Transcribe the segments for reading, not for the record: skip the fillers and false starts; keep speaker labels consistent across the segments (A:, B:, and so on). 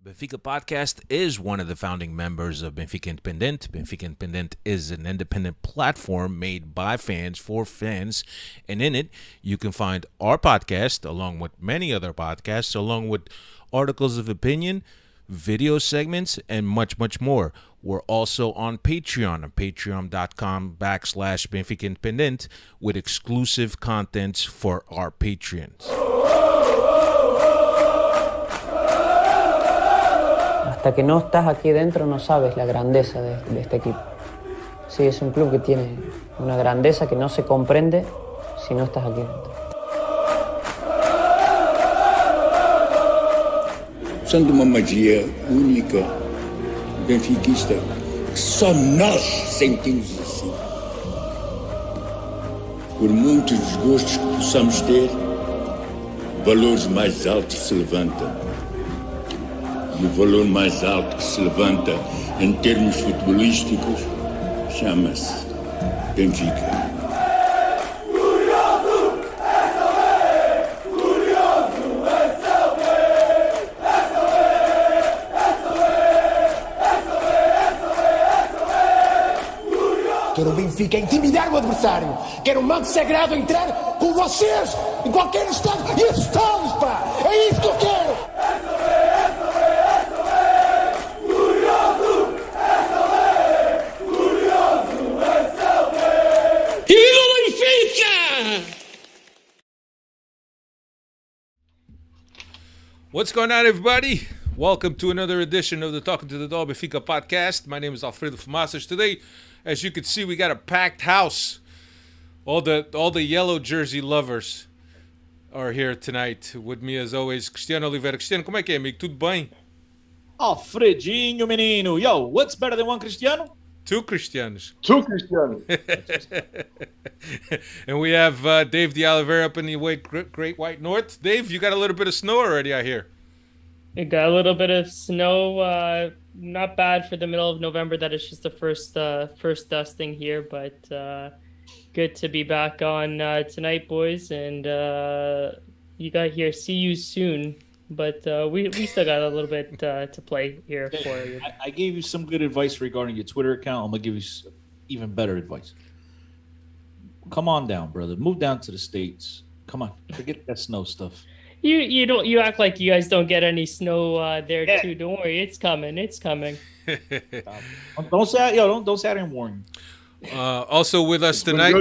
A: Benfica Podcast is one of the founding members of Benfica Independent. Benfica Independent is an independent platform made by fans for fans, and in it, you can find our podcast along with many other podcasts, along with articles of opinion, video segments, and much, much more. We're also on patreon.com/Benfica Independent with exclusive contents for our patrons.
B: Hasta que no estás aquí dentro no sabes la grandeza de este equipo. Sí, es un club que tiene una grandeza que no se comprende si no estás aquí dentro.
C: Usando uma magia única, benfiquista, que só nós sentimos assim. Por muitos desgostos que possamos ter, valores mais altos se levantam. E o valor mais alto que se levanta em termos futebolísticos chama-se Benfica.
D: Quero o Benfica intimidar o adversário. Quero o manto sagrado entrar com vocês em qualquer estado. E estamos, pá! É isso que eu quero!
A: What's going on, everybody? Welcome to another edition of the Talking to the Dog Benfica Podcast. My name is Alfredo Fumaças. Today, as you can see, we got a packed house. All the yellow jersey lovers are here tonight. With me, as always, Cristiano Oliveira. Cristiano, como é que é, amigo? Tudo bem?
E: Alfredinho, menino. Yo, what's better than one Cristiano?
A: Two Cristianos.
F: Two Cristiano.
A: And we have Dave de Oliveira up in the Great White North. Dave, you got a little bit of snow already, I hear.
G: It got a little bit of snow. Not bad for the middle of November. That is just the first dusting here, but good to be back on tonight, boys. And you got here. See you soon. But we still got a little bit to play here for you.
E: I gave you some good advice regarding your Twitter account. I'm gonna give you even better advice. Come on down, brother. Move down to the States. Come on, forget that snow stuff.
G: You act like you guys don't get any snow there too. Don't worry, it's coming. It's coming.
E: Don't say I didn't warn you.
A: Also with us tonight.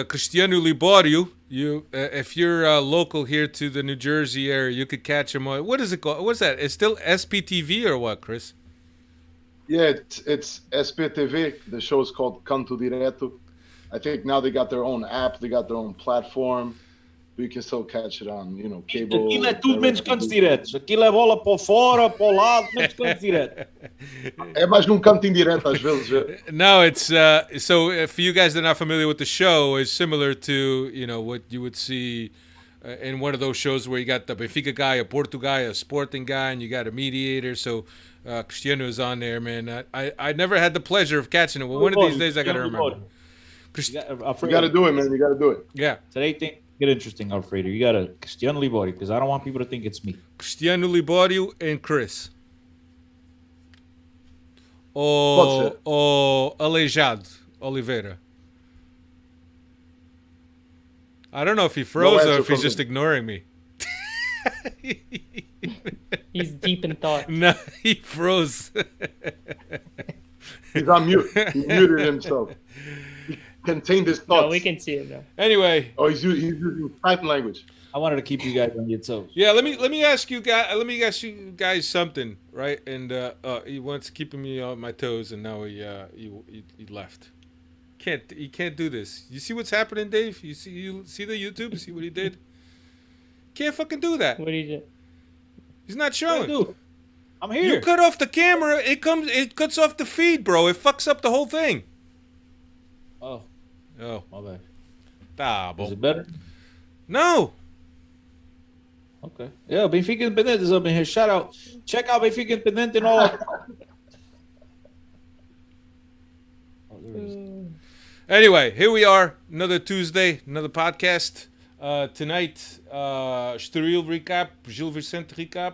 A: Cristiano Liborio. You, if you're local here to the New Jersey area, you could catch him on. What is it called? What's that? It's still SPTV or what, Chris?
F: Yeah, it's SPTV. The show is called Canto Direto. I think now they got their own app. They got their own platform. We can still catch it on, cable.
E: Aquilo é tudo menos cantos diretos. Aquilo é bola para fora, para o lado, menos cantos diretos.
F: É mais num canto indireto às vezes.
A: No, it's so if you guys are not familiar with the show, it's similar to what you would see in one of those shows where you got the Benfica guy, a Porto guy, a Sporting guy, and you got a mediator. So Cristiano is on there, man. I never had the pleasure of catching it. Well, one of these days I got to remember.
F: You got to do it, man. You got to do it.
A: Yeah.
E: Today things get interesting, Alfredo. You got to Cristiano Liborio because I don't want people to think it's me.
A: Cristiano Liborio and Chris. Aleijado Oliveira. I don't know if he froze or if he's just ignoring me.
G: He's deep in thought.
A: No, he froze.
F: He's on mute. He muted himself. He contained his thoughts.
G: No, we can see him now.
A: Anyway.
F: Oh, he's using type language.
E: I wanted to keep you guys on your toes.
A: Yeah, let me ask you guys something, right? And he wants keeping me on my toes, and now he left. He can't do this. You see what's happening, Dave? You see the YouTube? See what he did? Can't fucking do that.
G: What did he do?
A: He's not showing.
E: I'm here.
A: You cut off the camera. It cuts off the feed, bro. It fucks up the whole thing.
E: Oh, my bad.
A: Tá bom.
E: Is it better?
A: No.
E: Okay. Yeah, Benfica Independent is up in here. Shout out. Check out Benfica Independent and all.
A: Anyway, here we are. Another Tuesday, another podcast. Tonight, Estoril recap, Gil Vicente recap.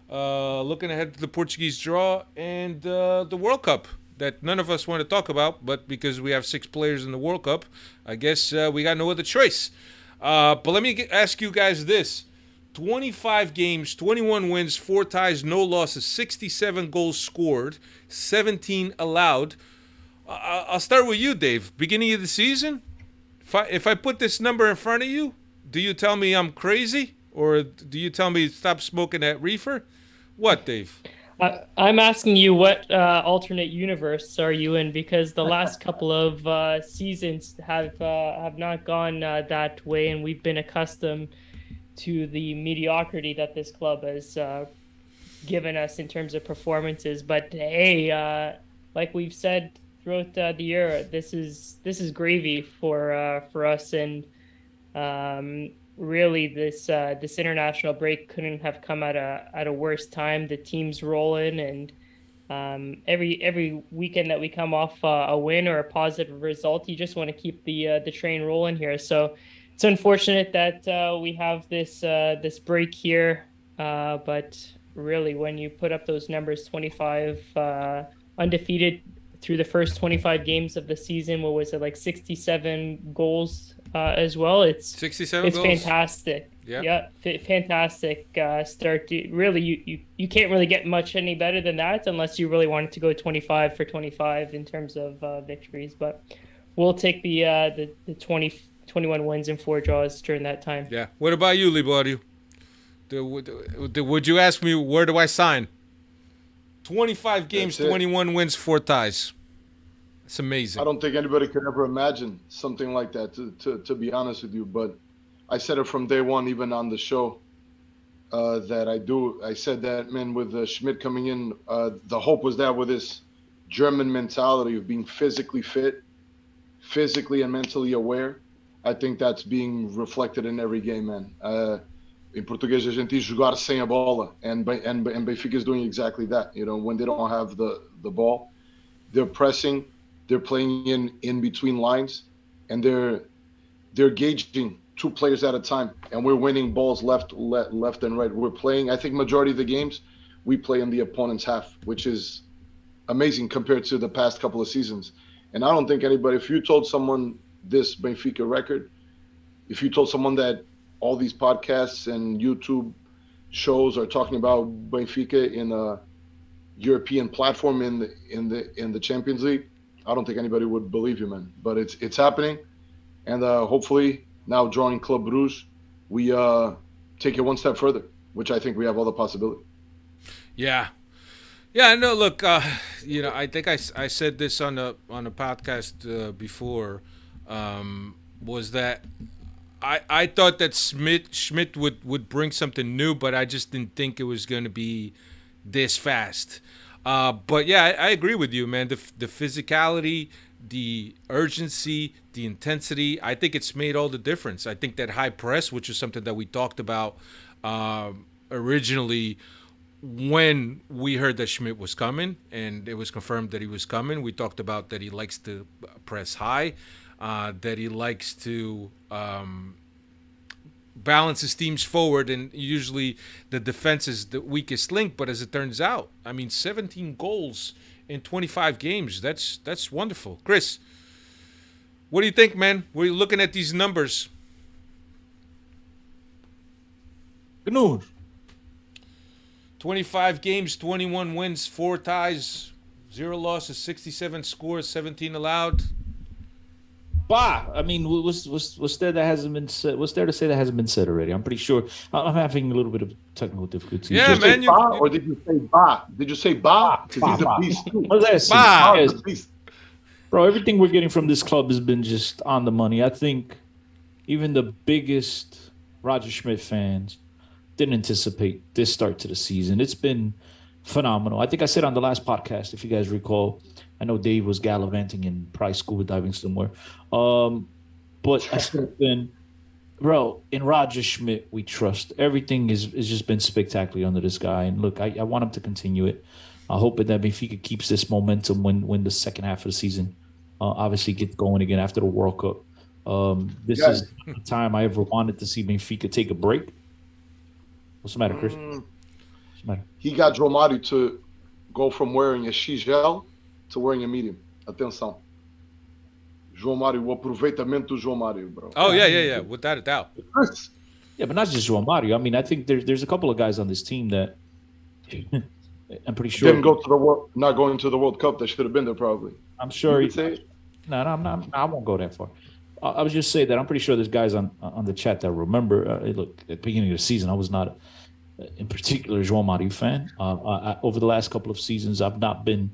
A: looking ahead to the Portuguese draw and the World Cup that none of us want to talk about, but because we have 6 players in the World Cup, I guess we got no other choice. But let me ask you guys this. 25 games, 21 wins, 4 ties, no losses, 67 goals scored, 17 allowed. I'll start with you, Dave. Beginning of the season, if I put this number in front of you, do you tell me I'm crazy? Or do you tell me stop smoking that reefer? What, Dave?
G: I'm asking you what alternate universe are you in, because the last couple of seasons have not gone that way, and we've been accustomed to the mediocrity that this club has given us in terms of performances. But hey, like we've said throughout the year, this is gravy for us, and really this international break couldn't have come at a worse time. The team's rolling, and every weekend that we come off a win or a positive result, you just want to keep the train rolling here. So it's unfortunate that we have this break here, but really when you put up those numbers, 25 undefeated through the first 25 games of the season, what was it, like 67 goals as well? It's
A: 67 goals.
G: Fantastic. Yeah, fantastic start. Really, you can't really get much any better than that unless you really wanted to go 25 for 25 in terms of victories. But we'll take the 21 wins and 4 draws during that time.
A: Yeah. What about you, Liborio? Would you ask me where do I sign? 25 games, 21 wins, 4 ties. It's amazing.
F: I don't think anybody could ever imagine something like that, to be honest with you. But I said it from day one, even on the show, that I said that, man, with Schmidt coming in, the hope was that with this German mentality of being physically fit, physically and mentally aware, I think that's being reflected in every game, man. Em português, a gente diz jogar sem a bola, and Benfica is doing exactly that. You know, when they don't have the ball, they're pressing, they're playing in between lines, and they're gauging 2 players at a time, and we're winning balls left and right. We're playing, I think majority of the games, we play in the opponent's half, which is amazing compared to the past couple of seasons. And I don't think anybody, if you told someone this Benfica record, if you told someone that all these podcasts and YouTube shows are talking about Benfica in a European platform in the Champions League, I don't think anybody would believe you, man. But it's happening, and hopefully now drawing Club Brugge, we take it one step further, which I think we have all the possibility.
A: Yeah. Yeah, no, look, I think I said this on a podcast before, was that I thought that Schmidt would bring something new, but I just didn't think it was going to be this fast. But yeah, I agree with you, man. The physicality, the urgency, the intensity, I think it's made all the difference. I think that high press, which is something that we talked about originally when we heard that Schmidt was coming, and it was confirmed that he was coming. We talked about that he likes to press high, that he likes to balance his teams forward, and usually the defense is the weakest link. But as it turns out, I mean, 17 goals in 25 games, that's wonderful. Chris, what do you think, man? We're looking at these numbers.
E: Good news.
A: 25 games, 21 wins, 4 ties, 0 losses, 67 scores, 17 allowed.
E: Bah, I mean, what's there that hasn't been said? What's there to say that hasn't been said already? I'm pretty sure. I'm having a little bit of technical difficulty.
A: Yeah,
F: Did you
A: man.
F: say ba, or did you say ba? Did you say ba? Because he's a beast too.
E: What does that
A: Bah.
E: say?
F: He's a beast.
E: Bro, everything we're getting from this club has been just on the money. I think even the biggest Roger Schmidt fans didn't anticipate this start to the season. It's been phenomenal. I think I said on the last podcast, if you guys recall, I know Dave was gallivanting in probably scuba diving somewhere. But I said then, bro, in Roger Schmidt, we trust. Everything has just been spectacular under this guy. And look, I want him to continue it. I hope that Benfica keeps this momentum when the second half of the season obviously gets going again after the World Cup. This is the time I ever wanted to see Benfica take a break. What's the matter, Chris?
F: he got João Mário to go from wearing a XL to wearing a medium. Atenção. João Mário, o aproveitamento do João Mário, bro.
A: Oh, yeah. Without a doubt.
E: Yeah, but not just João Mário. I mean, I think there's a couple of guys on this team that I'm pretty sure
F: Didn't go to the World, not going to the World Cup. That should have been there probably.
E: I'm sure.
F: Say
E: No, I'm not. I won't go that far. I was just saying that I'm pretty sure there's guys on the chat that remember. Look, at the beginning of the season, I was not, in particular, a João Mário fan. Over the last couple of seasons, I've not been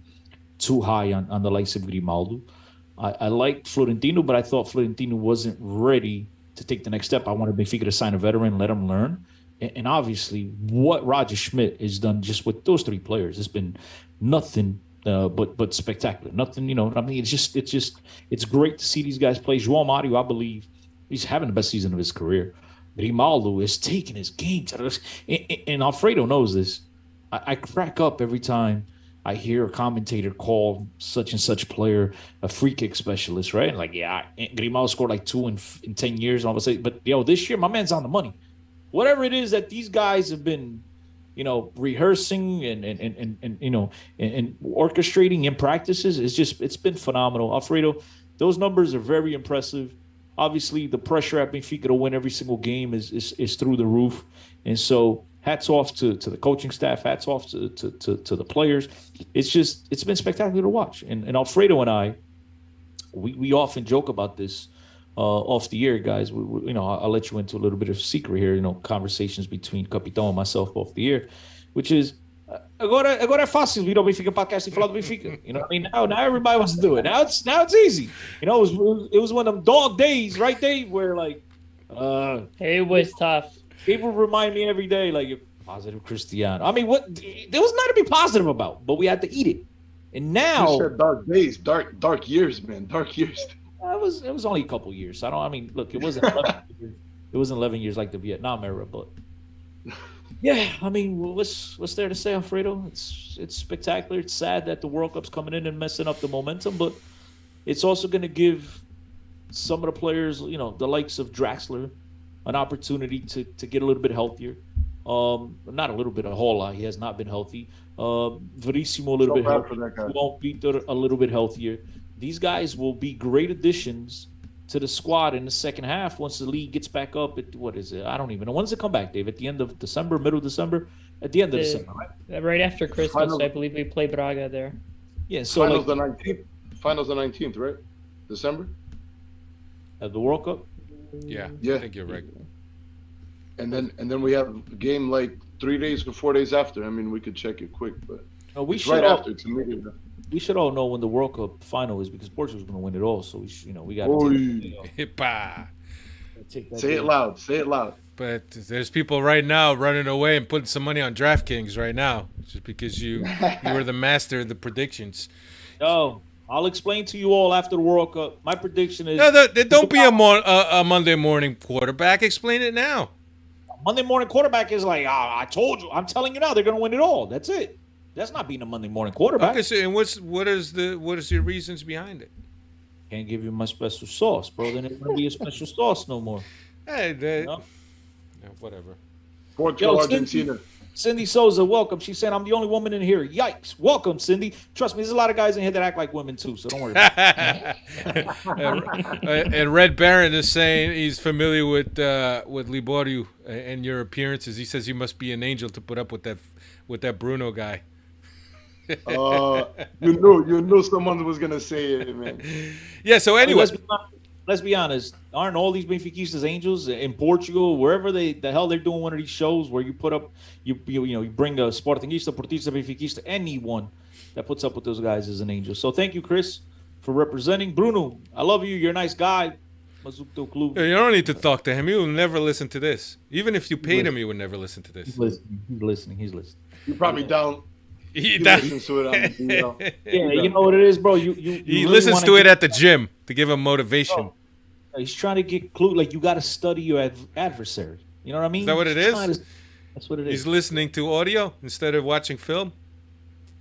E: too high on the likes of Grimaldo. I liked Florentino, but I thought Florentino wasn't ready to take the next step. I wanted Benfica to sign a veteran, let him learn. And obviously, what Roger Schmidt has done just with those three players has been nothing but spectacular. Nothing, I mean, it's great to see these guys play. João Mário, I believe, he's having the best season of his career. Grimaldo is taking his game to this. And Alfredo knows this. I crack up every time I hear a commentator call such and such player a free kick specialist, right? And like, yeah, Grimaldo scored like 2 in 10 years. And all of a sudden, but this year my man's on the money. Whatever it is that these guys have been, rehearsing and orchestrating in practices, it's been phenomenal. Alfredo, those numbers are very impressive. Obviously, the pressure at Benfica to win every single game is through the roof, and so hats off to the coaching staff. Hats off to the players. It's been spectacular to watch. And Alfredo and I, we often joke about this off the air, guys. I'll let you into a little bit of secret here. Conversations between Capitão and myself off the air, which is agora é fácil vir ao Benfica Podcast e falar do Benfica. You know what I mean? Now everybody wants to do it. Now it's easy. It was one of them dog days, right, Dave? Where like
G: it was tough.
E: People remind me every day, like, you're positive Cristiano. I mean, what there was nothing to be positive about, but we had to eat it. And now
F: you said dark days, dark years, man, dark years.
E: It was only a couple years. Look, it wasn't 11 years. It wasn't 11 years like the Vietnam era, but yeah, I mean, what's there to say, Alfredo? It's spectacular. It's sad that the World Cup's coming in and messing up the momentum, but it's also going to give some of the players, the likes of Draxler, an opportunity to get a little bit healthier. Not a little bit, a whole lot. He has not been healthy. Verissimo a little bit healthier. Won't be a little bit healthier. These guys will be great additions to the squad in the second half once the league gets back up. What is it? I don't even know. When does it come back, Dave? At the end of December, middle of December? At the end of December, right?
G: Right after Christmas, I believe we play Braga there.
E: Yeah, so
F: Finals the 19th. Finals the 19th, right? December?
E: At the World Cup?
A: Yeah,
F: I
A: think you're right.
F: And then we have a game like 3 days or 4 days after. I mean, we could check it quick, but
E: it's
F: right after. It's immediate.
E: We should all know when the World Cup final is because Portugal's going to win it all. So we got to
F: say it loud. Say it loud.
A: But there's people right now running away and putting some money on DraftKings right now just because you were the master of the predictions.
E: Oh, I'll explain to you all after the World Cup. My prediction is...
A: No, don't be a Monday morning quarterback. Explain it now.
E: Monday morning quarterback is like, I told you. I'm telling you now, they're going to win it all. That's it. That's not being a Monday morning quarterback.
A: Okay, so, and what is your reasons behind it?
E: Can't give you my special sauce, bro. Then it won't be a special sauce no more.
A: Hey, whatever.
F: Portugal, Argentina.
E: Cindy Souza, welcome. She's saying I'm the only woman in here. Yikes. Welcome, Cindy. Trust me, there's a lot of guys in here that act like women too, so don't worry about it.
A: And Red Baron is saying he's familiar with Liborio and your appearances. He says you must be an angel to put up with that Bruno guy.
F: You knew someone was gonna say it, man.
A: Yeah. So anyway,
E: let's be honest. Aren't all these Benfiquistas angels in Portugal, wherever the hell they're doing one of these shows where you put up, you bring a Sportingista, Portista, Benfiquista, anyone that puts up with those guys is an angel. So thank you, Chris, for representing. Bruno, I love you. You're a nice guy.
A: You don't need to talk to him. He will never listen to this. Even if you paid him, he would never listen to this.
E: He's listening.
F: You probably down.
A: He
F: listens to it on
E: Yeah, you know what it is, bro.
A: He really listens to it at the gym to give him motivation.
E: He's trying to get clue. Like, you got to study your adversary. You know what I mean?
A: Is that what it is?
E: That's what it is.
A: He's listening to audio instead of watching film.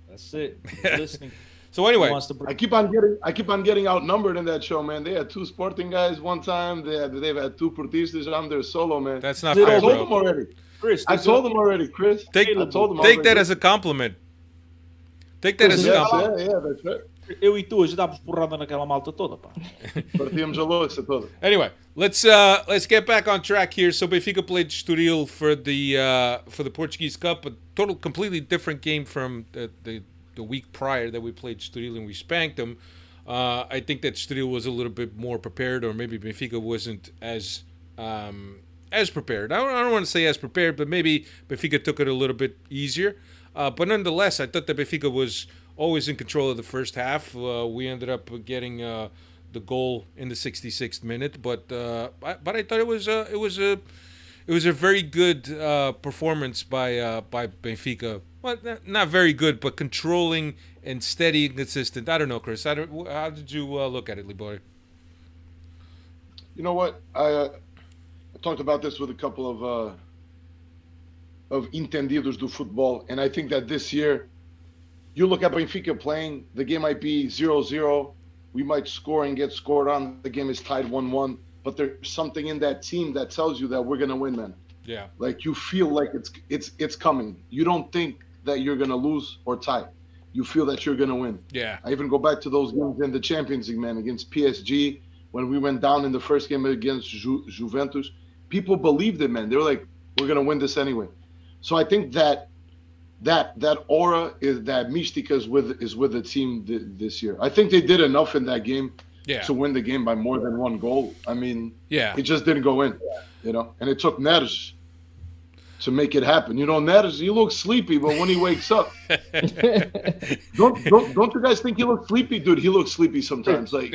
E: That's it. He's listening.
A: So anyway,
F: I keep on getting outnumbered in that show, man. They had 2 Sporting guys one time. They've had 2 Portistas. I'm their solo, man.
A: That's not fair,
F: I told
A: bro.
F: them already.
E: Chris,
F: I told them already, Chris. I told them
A: Take
F: already.
A: that as a compliment. Take that as a compliment.
F: Yeah, that's right.
E: Eu e tu ajudávamos porrada naquela malta toda, pá.
F: Partíamos a louça toda.
A: Anyway, let's get back on track here. So Benfica played Estoril for the Portuguese Cup, a completely different game from the week prior that we played Estoril and we spanked them. I think that Estoril was a little bit more prepared, or maybe Benfica wasn't as prepared. I don't want to say as prepared, but maybe Benfica took it a little bit easier. But nonetheless, I thought that Benfica was always in control of the first half. We ended up getting the goal in the 66th minute, but I thought it was a very good performance by Benfica. Well, not very good, but controlling and steady and consistent. I don't know, Chris. How did you look at it, Libori?
F: You know what? I talked about this with a couple of entendidos do futebol, and I think that this year, you look at Benfica playing, the game might be 0-0. We might score and get scored on. The game is tied 1-1, but there's something in that team that tells you that we're gonna win, man.
A: Yeah.
F: Like you feel like it's coming. You don't think that you're gonna lose or tie. You feel that you're gonna win.
A: Yeah.
F: I even go back to those games in the Champions League, man, against PSG when we went down in the first game against Juventus. People believed it, man. They were like, we're gonna win this anyway. So I think that aura is that Mística is with the team this year. I think they did enough in that game to win the game by more than 1 goal. I mean, it just didn't go in, you know. And it took Neres to make it happen. You know, Neres, he looks sleepy, but when he wakes up, don't you guys think he looks sleepy, dude? He looks sleepy sometimes. Like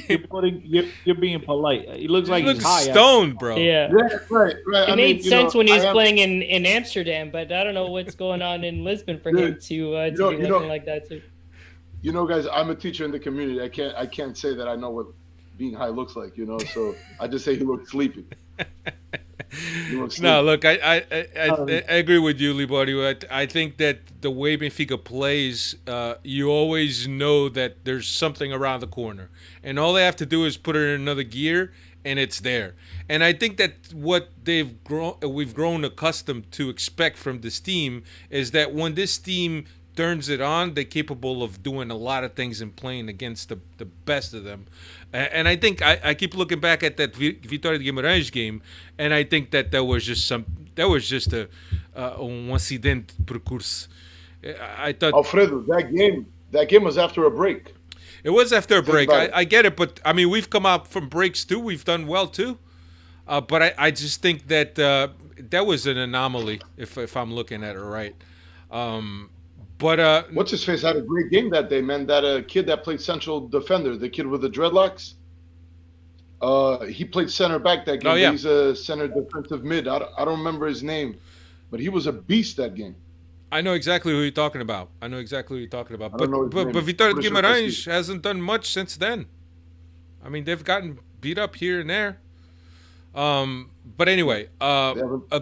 E: you're being polite. He looks like he's high.
A: Stoned, bro.
G: Yeah.
F: Right.
G: It made sense when he was playing in Amsterdam, but I don't know what's going on in Lisbon for him to be looking like that too.
F: You know, guys, I'm a teacher in the community. I can't say that I know what being high looks like, you know. So I just say he looks sleepy.
A: No, look, I agree with you, Libori. I think that the way Benfica plays, you always know that there's something around the corner, and all they have to do is put it in another gear, and it's there. And I think that what we've grown accustomed to expect from this team is that when this team turns it on, they're capable of doing a lot of things and playing against the best of them. And I think I keep looking back at that Vitória de Guimarães game, and I think that was just a acidente percurso. I thought
F: Alfredo, that game was after a break.
A: It was after a break. I get it, but I mean we've come out from breaks too. We've done well too. But I just think that that was an anomaly if I'm looking at it right. But
F: what's his face had a great game that day, man. That kid that played central defender, the kid with the dreadlocks. He played center back that game.
A: Oh, yeah.
F: He's a center defensive mid. I don't remember his name, but he was a beast that game.
A: I know exactly who you're talking about. But Vitória de
F: Pretty
A: Guimarães
F: sure.
A: hasn't done much since then. I mean, they've gotten beat up here and there. But anyway, a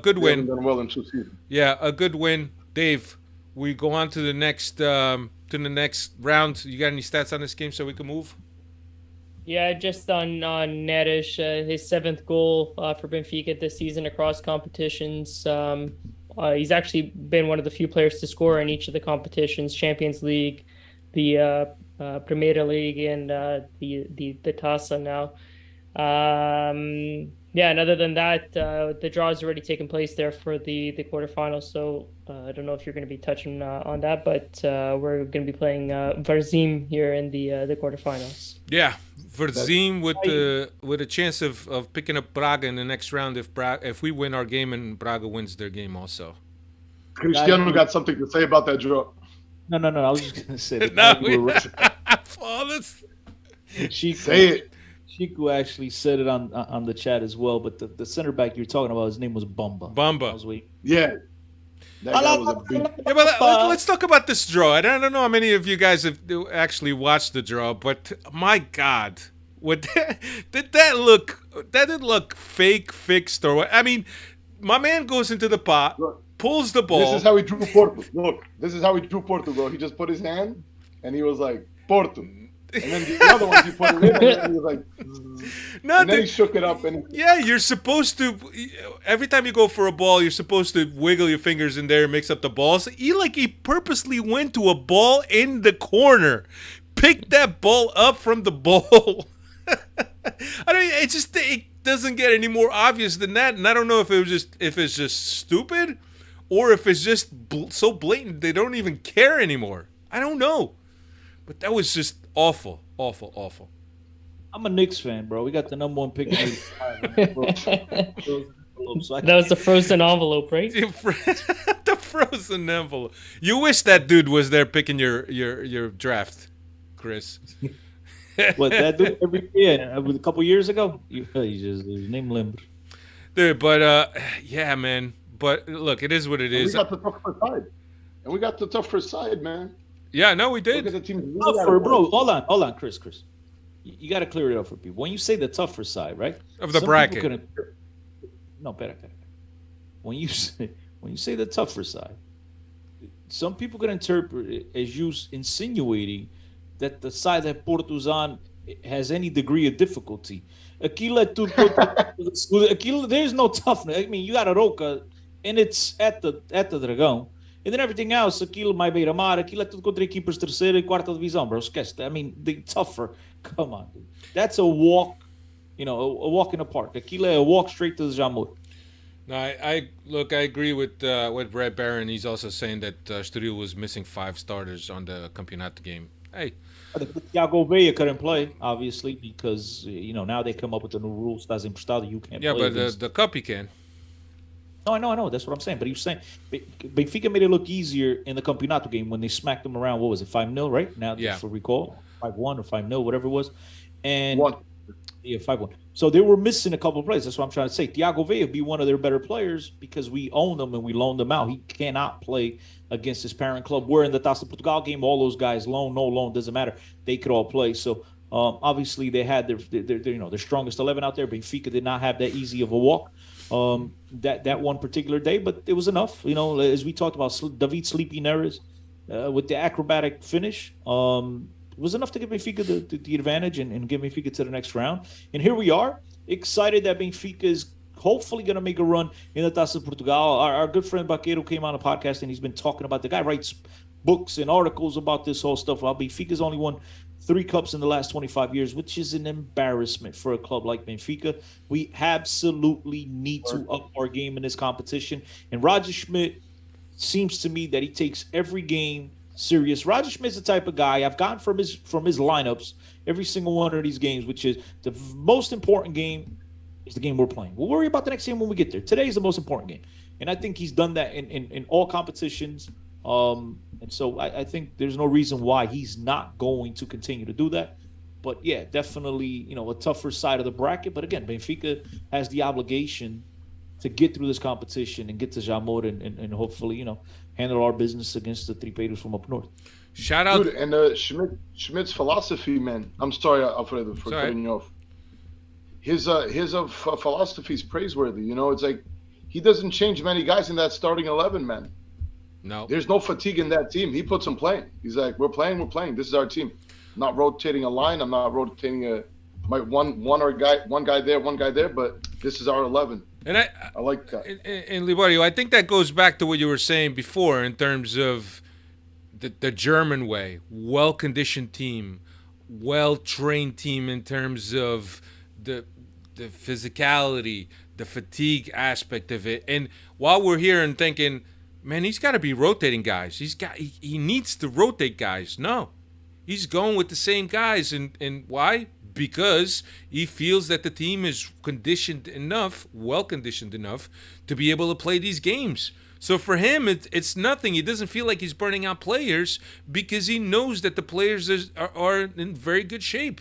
A: good
F: They haven't
A: win.
F: done well in 2 seasons.
A: Yeah, a good win. Dave, we go on to the next round. You got any stats on this game so we can move?
G: Yeah, just on Neres, his 7th goal for Benfica this season across competitions. He's actually been one of the few players to score in each of the competitions: Champions League, the Primeira League, and the Taça now. Yeah, and other than that, the draw has already taken place there for the quarterfinals. So I don't know if you're going to be touching on that, but we're going to be playing Varzim here in the quarterfinals.
A: Yeah, Varzim with a chance of picking up Braga in the next round if we win our game and Braga wins their game also.
F: Cristiano got something to say about that draw.
E: No. I was just going to say that.
A: No, flawless.
F: Say it.
E: Chico actually said it on the chat as well, but the center back you're talking about, his name was Bamba.
A: Bamba.
E: Was weak.
F: Yeah. That guy was a beast.
A: Yeah, but let's talk about this draw. I don't know how many of you guys have actually watched the draw, but my God, did that look? That didn't look fake, fixed, or what? I mean, my man goes into the pot, pulls the ball.
F: This is how he drew Porto. Look, this is how he drew Porto, bro. He just put his hand, and he was like, Porto. And then the other ones, he put it in, and then he was like,
A: No,
F: and then he shook it up. And
A: yeah, you're supposed to. Every time you go for a ball, you're supposed to wiggle your fingers in there and mix up the balls. He purposely went to a ball in the corner, picked that ball up from the bowl. It doesn't get any more obvious than that. And I don't know if it's just stupid, or if it's just so blatant they don't even care anymore. I don't know, but that was just awful.
E: I'm a Knicks fan, bro. We got the number one pick in
G: That was the frozen envelope, right?
A: The frozen envelope. You wish that dude was there picking your draft, Chris.
E: What that dude every year? A couple years ago, his name limber.
A: Dude, but yeah, man. But look, it is what it is.
F: we got the tougher side, man.
A: Yeah, no, we did.
F: Look at the team.
E: Tougher, bro. Hold on, Chris. You got to clear it up for people. When you say the tougher side, right?
A: Of the bracket.
E: No, better. When you say the tougher side, some people can interpret it as you insinuating that the side that Porto's on has any degree of difficulty. Aquilo, there's no toughness. I mean, you got a Roca, and it's at the Dragão. And then everything else, aquilo mais beira-mar, aquilo é tudo contra equipas terceira e quarta divisão, bro. Esquece. I mean, the tougher. Come on, dude. That's a walk, a walk in the park. Aquilo é a walk straight to the Jamor.
A: No, I agree with Red Baron. He's also saying that Estoril was missing 5 starters on the Campeonato game. Hey.
E: Thiago Veia couldn't play, obviously, because, now they come up with the new rules. Estás emprestado, you can't play.
A: Yeah, but the Cup he can.
E: No, I know. That's what I'm saying. But he was saying Benfica made it look easier in the Campeonato game when they smacked them around. What was it, 5-0, right? Now, if I recall, 5-1 or 5-0, whatever it was. And
F: 1.
E: Yeah, 5-1. So they were missing a couple of players. That's what I'm trying to say. Thiago Veia would be one of their better players because we own them and we loaned them out. He cannot play against his parent club. Where in the Taça Portugal game, all those guys, loan, no loan, doesn't matter. They could all play. So obviously they had their strongest 11 out there. Benfica did not have that easy of a walk that one particular day, but it was enough. As we talked about, David Sleepy Neres with the acrobatic finish. Was enough to give Benfica the advantage and give Benfica to the next round. And here we are, excited that Benfica is hopefully going to make a run in the Taça de Portugal. Our good friend Baqueiro came on a podcast, and he's been talking about, the guy writes books and articles about this whole stuff. Well, Benfica's only won 3 cups in the last 25 years, which is an embarrassment for a club like Benfica. We absolutely need to up our game in this competition. And Roger Schmidt seems to me that he takes every game serious. Roger Schmidt's the type of guy I've gotten from his lineups every single one of these games, which is the most important game is the game we're playing. We'll worry about the next game when we get there. Today's the most important game. And I think he's done that in all competitions. And so I think there's no reason why he's not going to continue to do that. But yeah, definitely, a tougher side of the bracket. But again, Benfica has the obligation to get through this competition and get to Jamor and hopefully, handle our business against the Tripeiros from up north.
A: Shout out.
F: Dude, and Schmidt's philosophy, man. I'm sorry, Alfredo, for cutting you off. His philosophy is praiseworthy. It's like he doesn't change many guys in that starting 11, man.
A: No.
F: There's no fatigue in that team. He puts them playing. He's like, we're playing. This is our team. I'm not rotating a line. I'm not rotating one guy there, but this is our 11.
A: And I
F: like that.
A: And Liborio, I think that goes back to what you were saying before in terms of the German way. Well-conditioned team, well-trained team in terms of the physicality, the fatigue aspect of it. And while we're here and thinking, man, he's got to be rotating guys. He needs to rotate guys. No. He's going with the same guys. And why? Because he feels that the team is well-conditioned enough to be able to play these games. So for him, it's nothing. He doesn't feel like he's burning out players because he knows that the players are in very good shape.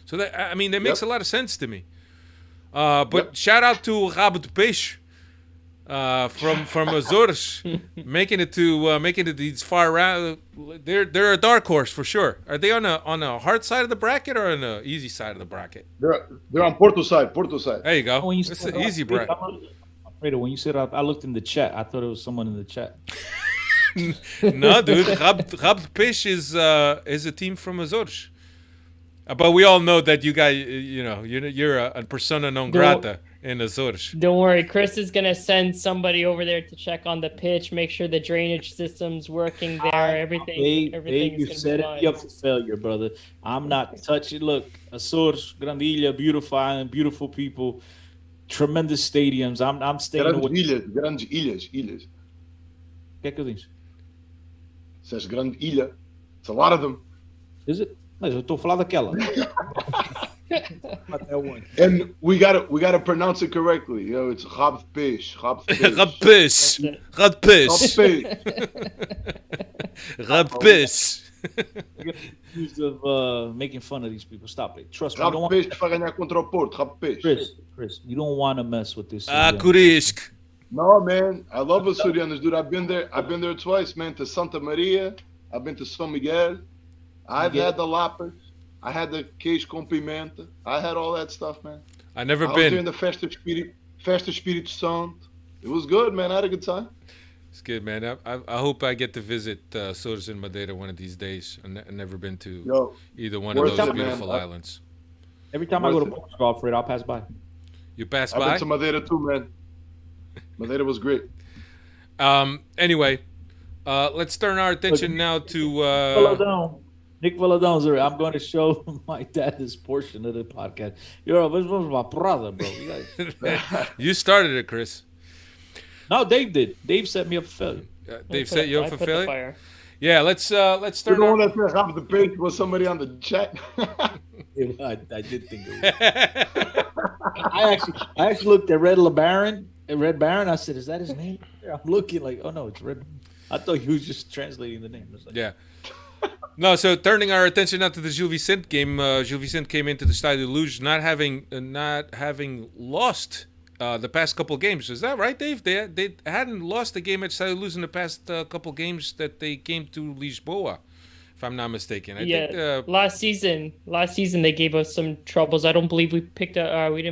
A: So that makes a lot of sense to me. But shout out to Rabo de Peixe from Azores, making it these far round. They're a dark horse for sure. Are they on a hard side of the bracket or on the easy side of the bracket?
F: They're on Porto side. There
A: you go. It's an easy bracket.
E: When you said I looked in the chat, I thought it was someone in the chat.
A: No, dude. Rabo de Peixe is a team from Azores. But we all know that you guys, you're a persona non grata in Azores.
G: Don't worry, Chris is gonna send somebody over there to check on the pitch, make sure the drainage system's working there. Everything
E: you
G: is
E: set
G: gonna be
E: me up for failure, brother. I'm not touching. Look, Açores, Grande Ilha, beautiful island, beautiful people, tremendous stadiums. I'm staying away.
F: Grandes ilhas.
E: O que é que eu disse?
F: Says Grande Ilha. It's a lot of them.
E: Is it? Mas eu estou a falar daquela.
F: And we gotta pronounce it correctly. It's Rabo de Peixe.
A: Rabo de Peixe.
E: Accused of making fun of these people. Stop it. Trust me.
F: Rabo de Peixe para ganhar contra o Porto. Rabo de Peixe.
E: Chris, you don't want to mess with this.
A: Curisque.
F: No, man. I love Açorianos, dude. I've been there twice, man. To Santa Maria. I've been to São Miguel. I've had the lapas. I had the queijo com pimenta. I had all that stuff, man.
A: I never
F: was
A: been.
F: there in the Festa Espírito Santo. It was good, man. I had a good time.
A: It's good, man. I hope I get to visit Açores and Madeira one of these days. I've never been to either one of those beautiful islands.
E: Every time I go to Portugal, Fred, I'll pass by.
A: You pass
F: by?
A: I've
F: been to Madeira too, man. Madeira was great.
A: Anyway, let's turn our attention now to...
E: Nick Valadon, I'm going to show my dad this portion of the podcast. This was my brother, bro.
A: You started it, Chris.
E: No, Dave did. Dave set me up for failure.
A: Dave set you up for failure? Yeah, let's turn.
F: You know that said Rabo de Peixe was somebody on the chat?
E: I did think it was. I actually looked at Red Baron. I said, is that his name? I'm looking like, oh no, it's Red. I thought he was just translating the name.
A: Yeah. No, so turning our attention now to the Gil Vicente game. Gil Vicente came into the Stade de Luz not having lost the past couple games. Is that right, Dave? They hadn't lost a game at Stade de Luz in the past couple games that they came to Lisboa, if I'm not mistaken. I think,
G: last season they gave us some troubles. I don't believe we didn't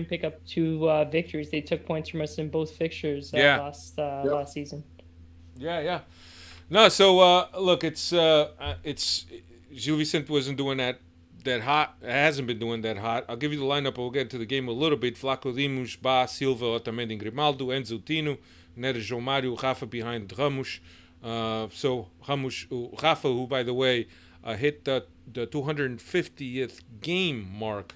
G: pick up 2 victories. They took points from us in both fixtures last season.
A: Yeah. No, so look, it's Gil Vicente wasn't doing that hot. It hasn't been doing that hot. I'll give you the lineup. We'll get into the game a little bit. Flaco Dimos, Bá, Silva, Otamendi, Grimaldo, Enzo Tino, Neres, João Mário, Rafa behind Ramos. So Rafa, who by the way hit the 250th game mark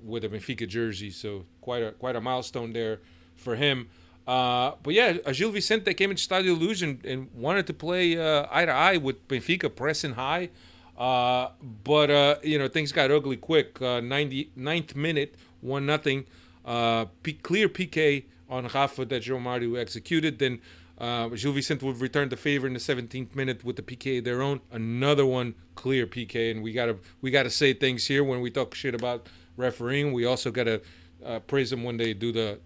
A: with a Benfica jersey, so quite a milestone there for him. But yeah, Gil Vicente came into Estádio Luz and wanted to play eye to eye with Benfica, pressing high. But things got ugly quick. 99th minute, 1-0. Clear PK on Rafa that João Mário executed. Then Gil Vicente would return the favor in the 17th minute with the PK of their own. Another one, clear PK. And we gotta say things here when we talk shit about refereeing. We also gotta praise them when they do the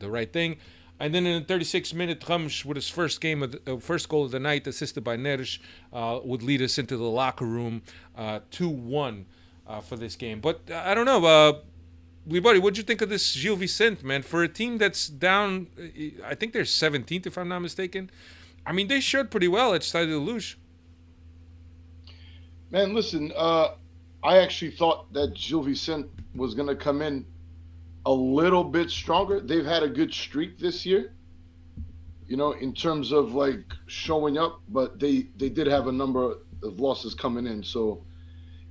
A: right thing. And then in the 36th minute, Ramos, with his first goal of the night, assisted by Neres, would lead us into the locker room 2-1 for this game. But I don't know, Libari, what'd you think of this Gil Vicente, man? For a team that's down, I think they're 17th, if I'm not mistaken. I mean, they showed pretty well at Stade de Luz.
F: Man, listen, I actually thought that Gil Vicente was going to come in a little bit stronger. They've had a good streak this year, in terms of like showing up, but they did have a number of losses coming in. So,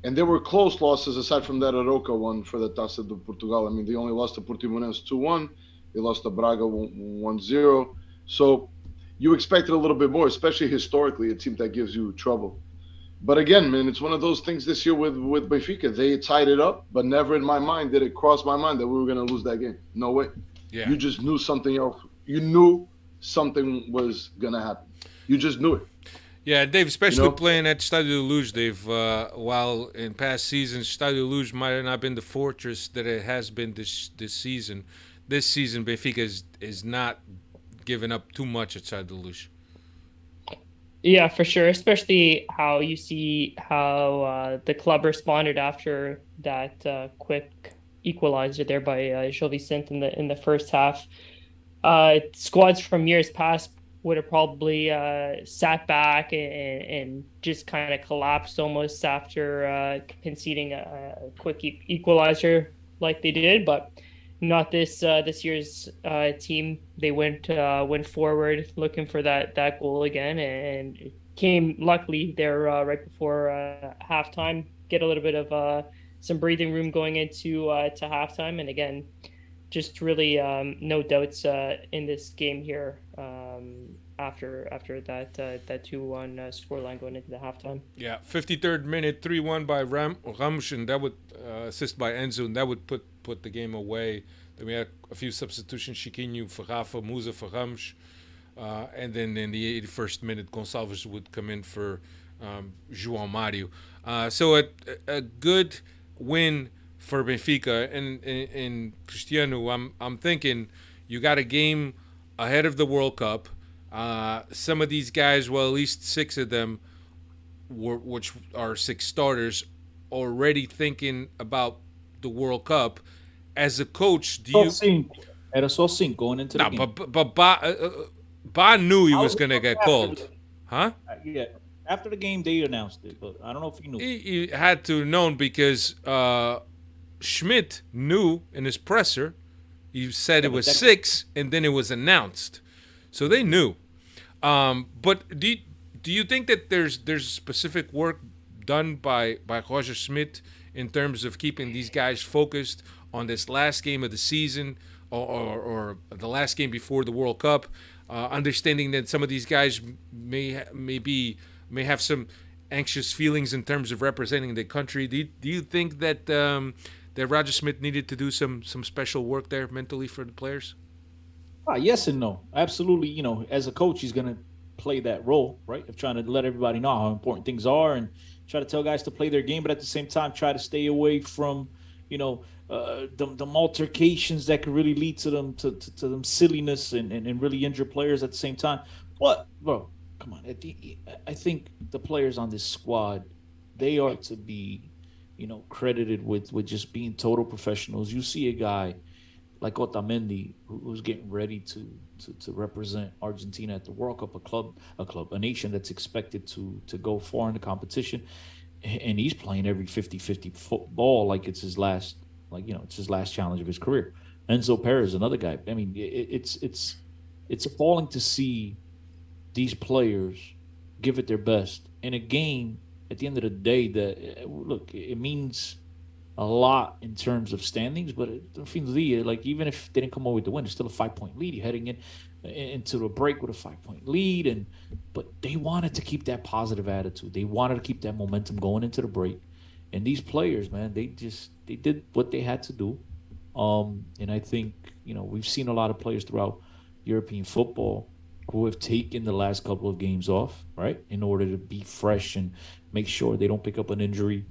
F: and there were close losses aside from that Aroca one for the Taça de Portugal. I mean, they only lost to Portimonense 2-1. They lost to Braga 1-0. So you expected a little bit more, especially historically. A team that gives you trouble. But again, man, it's one of those things this year with Benfica. They tied it up, but never in my mind did it cross my mind that we were going to lose that game. No way. Yeah. You just knew something else. You knew something was going to happen. You just knew it.
A: Yeah, Dave, especially playing at Stade de Luz, Dave, while in past seasons, Stade de Luz might have not been the fortress that it has been this season. This season, Benfica is not giving up too much at Stade de Luz.
G: Yeah, for sure. Especially how you see how the club responded after that quick equalizer there by Gil Vicente in the first half. Squads from years past would have probably sat back and just kind of collapsed almost after conceding a quick equalizer like they did, but not this year's team. They went forward looking for that goal again, and it came luckily there right before halftime. Get a little bit of some breathing room going into to halftime, and again, just really no doubts in this game here after that 2-1 scoreline going into the halftime.
A: Yeah, 53rd minute, 3-1 by Ramsch, and that would assist by Enzo, and that would put the game away. Then we had a few substitutions, Chiquinho for Rafa, Musa for Ramsch, and then in the 81st minute, Gonçalves would come in for João Mario. So a good win for Benfica, and Cristiano, I'm thinking you got a game ahead of the World Cup. Some of these guys, well, at least 6 of them, which are 6 starters, already thinking about the World Cup. As a coach, do you?
E: Era só 5 going into the game.
A: But Ba knew he was going to get called, huh?
E: Yeah. After the game, they announced it, but I don't know if he knew.
A: He had to know because Schmidt knew in his presser. He said it was 6, and then it was announced, so they knew. But do you think that there's specific work done by Roger Schmidt in terms of keeping these guys focused on this last game of the season or the last game before the World Cup, understanding that some of these guys may have some anxious feelings in terms of representing the country? Do you think that that Roger Schmidt needed to do some special work there mentally for the players?
E: Yes and no. Absolutely. You know, as a coach, he's going to play that role, right, of trying to let everybody know how important things are and try to tell guys to play their game, but at the same time, try to stay away from, you know, the altercations that could really lead to them them silliness and really injure players at the same time. But, bro, come on. I think the players on this squad, they are to be, you know, credited with just being total professionals. You see a guy like Otamendi, who's getting ready to represent Argentina at the World Cup, a nation that's expected to go far in the competition, and he's playing every 50-50 football like it's his last, it's his last challenge of his career. Enzo Perez, another guy. I mean, it's appalling to see these players give it their best in a game. At the end of the day, that look, it means a lot in terms of standings, but like even if they didn't come away with the win, it's still a 5-point lead. You're heading into the break with a 5-point lead, but they wanted to keep that positive attitude. They wanted to keep that momentum going into the break. And these players, man, they did what they had to do. And I think, you know, we've seen a lot of players throughout European football who have taken the last couple of games off, right, in order to be fresh and make sure they don't pick up an injury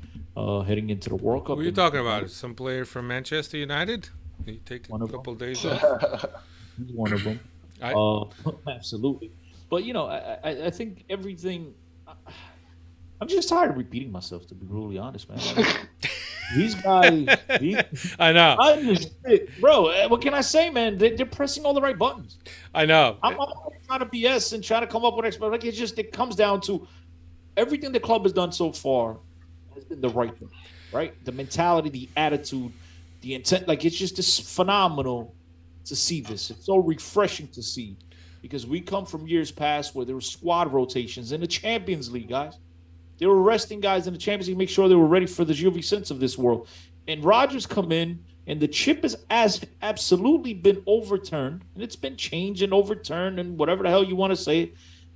E: heading into the World Cup.
A: Who are you talking about? Some player from Manchester United? He take a couple of days off?
E: He's one of them. Absolutely. But, you know, I think everything... I'm just tired of repeating myself, to be brutally honest, man. These guys...
A: I know.
E: Bro, what can I say, man? They're pressing all the right buttons.
A: I know.
E: I'm trying to BS and trying to come up with expert. Like, it comes down to everything the club has done so far has been the right thing, right? The mentality, the attitude, the intent. Like, it's just phenomenal to see this. It's so refreshing to see because we come from years past where there were squad rotations in the Champions League, guys. They were resting guys in the Champions League, make sure they were ready for the Gil Vicente of this world. And Rodgers come in, and the chip has absolutely been overturned, and it's been changed and overturned and whatever the hell you want to say.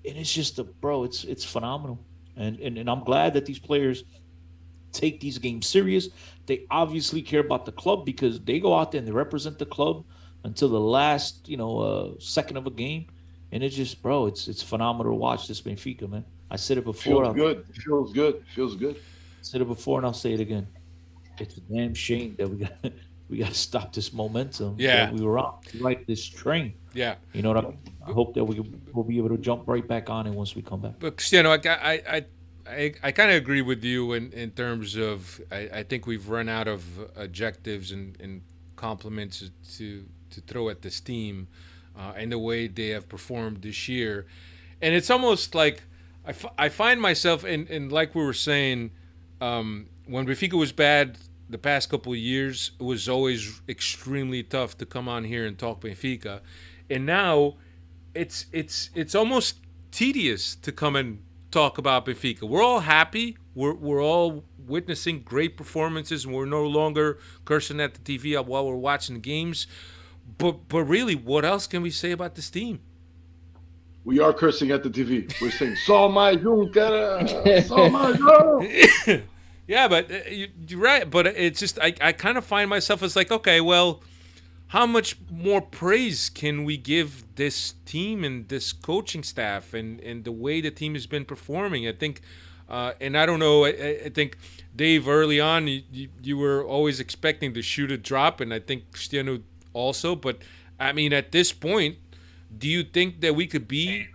E: And it's just, it's phenomenal. And I'm glad that these players take these games serious. They obviously care about the club because they go out there and they represent the club until the last, second of a game. And it's just, bro, it's phenomenal to watch this Benfica, man. I said it before.
F: Feels good.
E: I said it before and I'll say it again. It's a damn shame that we got to stop this momentum.
A: Yeah.
E: That we were on right this train.
A: Yeah.
E: You know what I mean? I hope that we'll be able to jump right back on it once we come back.
A: But Cristiano, I kind of agree with you in terms of I think we've run out of adjectives and compliments to throw at this team. and the way they have performed this year. And it's almost like I find myself, in like we were saying, when Benfica was bad the past couple of years, it was always extremely tough to come on here and talk Benfica. And now it's almost tedious to come and talk about Benfica. We're all happy. We're all witnessing great performances, and we're no longer cursing at the TV while we're watching the games. But really, what else can we say about this team?
F: We are cursing at the TV. We're saying, "Só mais cara, só mais
A: Yeah, but you're right. But it's just I kind of find myself as like, okay, well, how much more praise can we give this team and this coaching staff and the way the team has been performing? I think, and I don't know, I think, Dave, early on, you were always expecting the shoe to drop, and I think Cristiano also. But, I mean, at this point, do you think that we could be...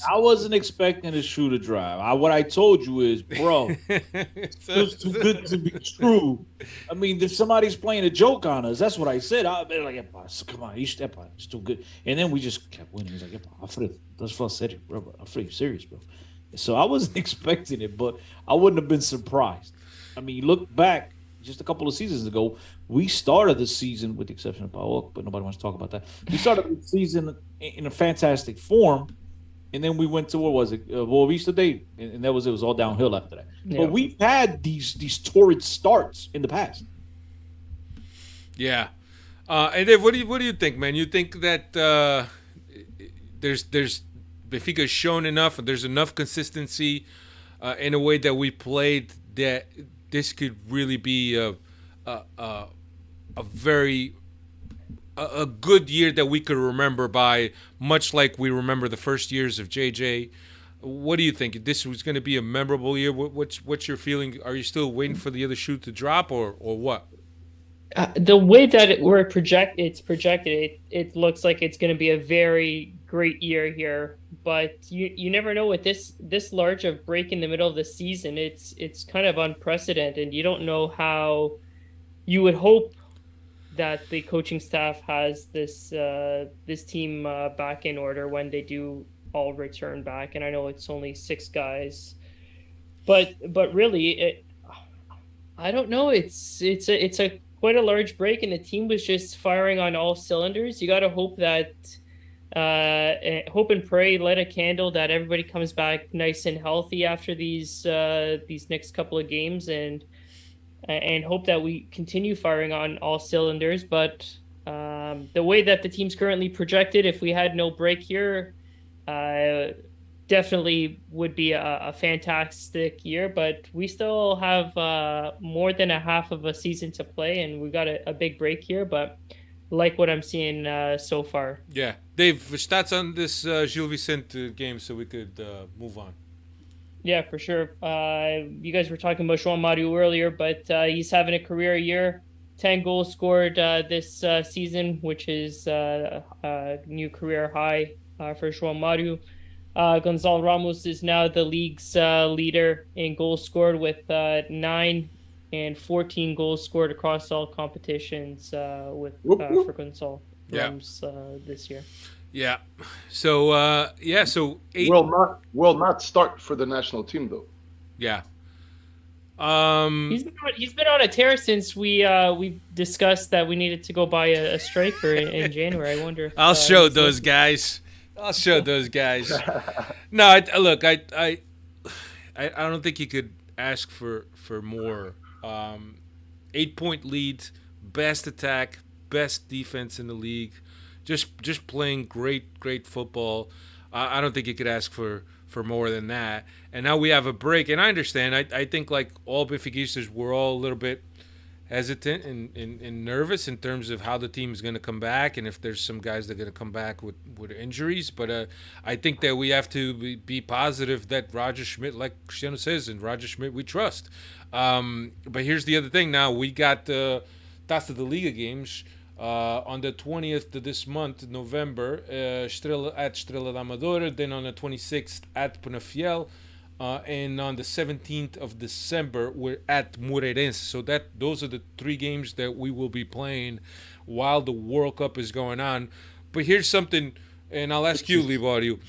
E: I wasn't expecting the shoe to drop. What I told you is, bro, it's too good to be true. I mean, if somebody's playing a joke on us, that's what I said. I'll be like, come on, it's too good. And then we just kept winning. He's like, that's for serious, bro. I'm pretty serious, bro. So I wasn't expecting it, but I wouldn't have been surprised. I mean, look back just a couple of seasons ago, we started the season, with the exception of Paok, but nobody wants to talk about that. We started the season in a fantastic form. And then we went to, what was it? Boa Vista Day, and it was all downhill after that. Yeah. But we've had these torrid starts in the past.
A: Yeah, and Dave, what do you think, man? You think that there's Benfica's shown enough, there's enough consistency in a way that we played that this could really be a very a good year that we could remember by, much like we remember the first years of JJ. What do you think? This was going to be a memorable year. What's your feeling? Are you still waiting for the other shoe to drop, or what?
G: The way that it's projected, it looks like it's going to be a very great year here. But you never know with this large of break in the middle of the season. It's kind of unprecedented. You don't know how. You would hope that the coaching staff has this team back in order when they do all return back. And I know it's only 6 guys, but really, I don't know. It's a quite a large break, and the team was just firing on all cylinders. You got to hope that hope and pray, light a candle that everybody comes back nice and healthy after these next couple of games, and hope that we continue firing on all cylinders. But the way that the team's currently projected, if we had no break here, definitely would be a fantastic year. But we still have more than a half of a season to play, and we got a big break here. But like what I'm seeing so far.
A: Yeah. Dave, stats on this Gil Vicente game so we could move on.
G: Yeah, for sure. You guys were talking about João Mario earlier, but he's having a career year. 10 goals scored this season, which is a new career high for João Mario. Gonzalo Ramos is now the league's leader in goals scored with 9 and 14 goals scored across all competitions for Gonzalo Ramos this year.
A: Yeah. So so 8
F: will not start for the national team though.
A: Yeah.
G: He's been on a tear since we discussed that we needed to go buy a striker in January. I wonder if
A: I'll show those guys. No, look, I don't think you could ask for more. 8-point lead, best attack, best defense in the league. Just playing great football. I don't think you could ask for more than that. And now we have a break. And I understand. I think like all Benfiquistas, we're all a little bit hesitant and nervous in terms of how the team is going to come back and if there's some guys that are going to come back with injuries. But I think that we have to be positive that Roger Schmidt, like Cristiano says, and Roger Schmidt we trust. But here's the other thing now. We got the Taça da Liga games. On the 20th of this month, November, Estrela da Amadora, then on the 26th at Penafiel, and on the 17th of December, we're at Moreirense. So those are the 3 games that we will be playing while the World Cup is going on. But here's something and I'll ask you, Liborio.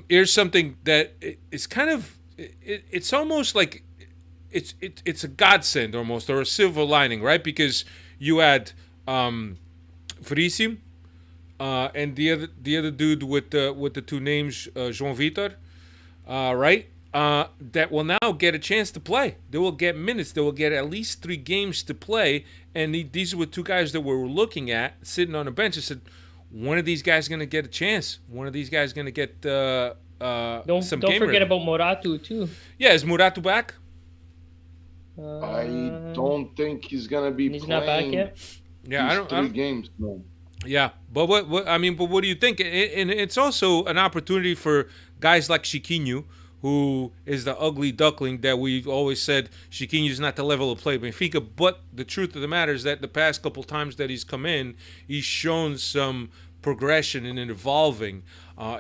A: Here's something that is kind of it's almost like it's a godsend almost, or a silver lining, right? Because you had Veríssimo, and the other dude with the two names, João Vitor, right? That will now get a chance to play. They will get minutes. They will get at least 3 games to play. And these were 2 guys that we were looking at sitting on the bench. I said, one of these guys is going to get a chance. One of these guys is going to get some
G: Don't
A: game
G: forget
A: rhythm.
G: about Moratu too.
A: Yeah, is Muratu back?
F: I don't think he's gonna be
G: He's
F: playing.
G: not back yet.
A: Yeah, I don't.
F: 3 games. No.
A: Yeah, but what I mean, but what do you think? And it's also an opportunity for guys like Chiquinho, who is the ugly duckling that we've always said Chiquinho is not the level of play of Benfica. But the truth of the matter is that the past couple times that he's come in, he's shown some progression and evolving.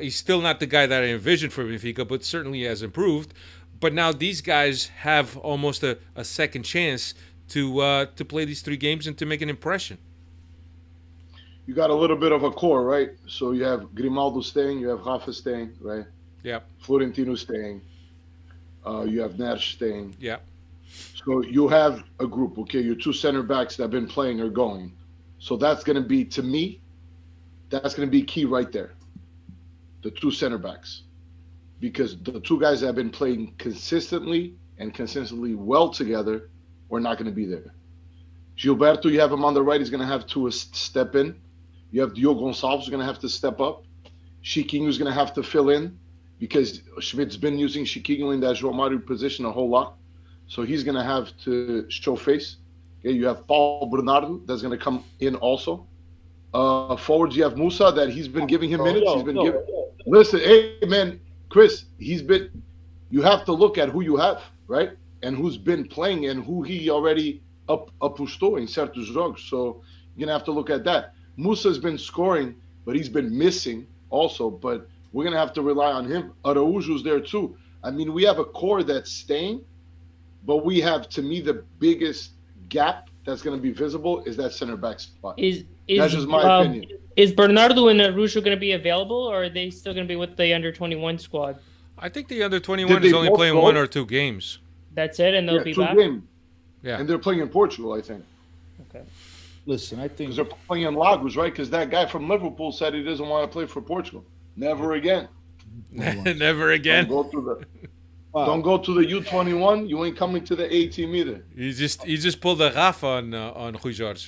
A: He's still not the guy that I envisioned for Benfica, but certainly has improved. But now these guys have almost a second chance to play these 3 games and to make an impression.
F: You got a little bit of a core, right? So you have Grimaldo staying, you have Rafa staying, right?
A: Yeah,
F: Florentino staying. You have Nash staying.
A: yeah,
F: So you have a group, okay? Your 2 center backs that have been playing are going. So that's going to be, to me, that's going to be key right there. The 2 center backs. Because the 2 guys that have been playing consistently and consistently well together were not going to be there. Gilberto, you have him on the right, he's going to have to step in. You have Diogo Gonçalves who's going to have to step up. Chiquinho is going to have to fill in because Schmidt's been using Chiquinho in that João Mario position a whole lot. So he's going to have to show face. Okay, you have Paulo Bernardo that's going to come in also. Forwards, you have Musa that he's been giving him minutes. Listen, hey, man, Chris, you have to look at who you have, right? And who's been playing and who he already apostou em certos jogos. So you're going to have to look at that. Musa's been scoring, but he's been missing also. But we're going to have to rely on him. Araújo's there too. I mean, we have a core that's staying, but we have, to me, the biggest gap that's going to be visible is that center back spot. That's just my opinion.
G: Is Bernardo and Araújo going to be available, or are they still going to be with the under-21 squad?
A: I think the under 21 is only playing 1 or 2 games.
G: That's it, and they'll be
F: 2
G: back?
F: games.
A: Yeah,
F: And they're playing in Portugal, I think.
G: Okay.
E: Listen, I think
F: Because they're playing in Lagos, right? Because that guy from Liverpool said he doesn't want to play for Portugal. Never again.
A: never again.
F: Don't go to the U21. You ain't coming to the A team either.
A: He just pulled a Rafa on Rui Jorge.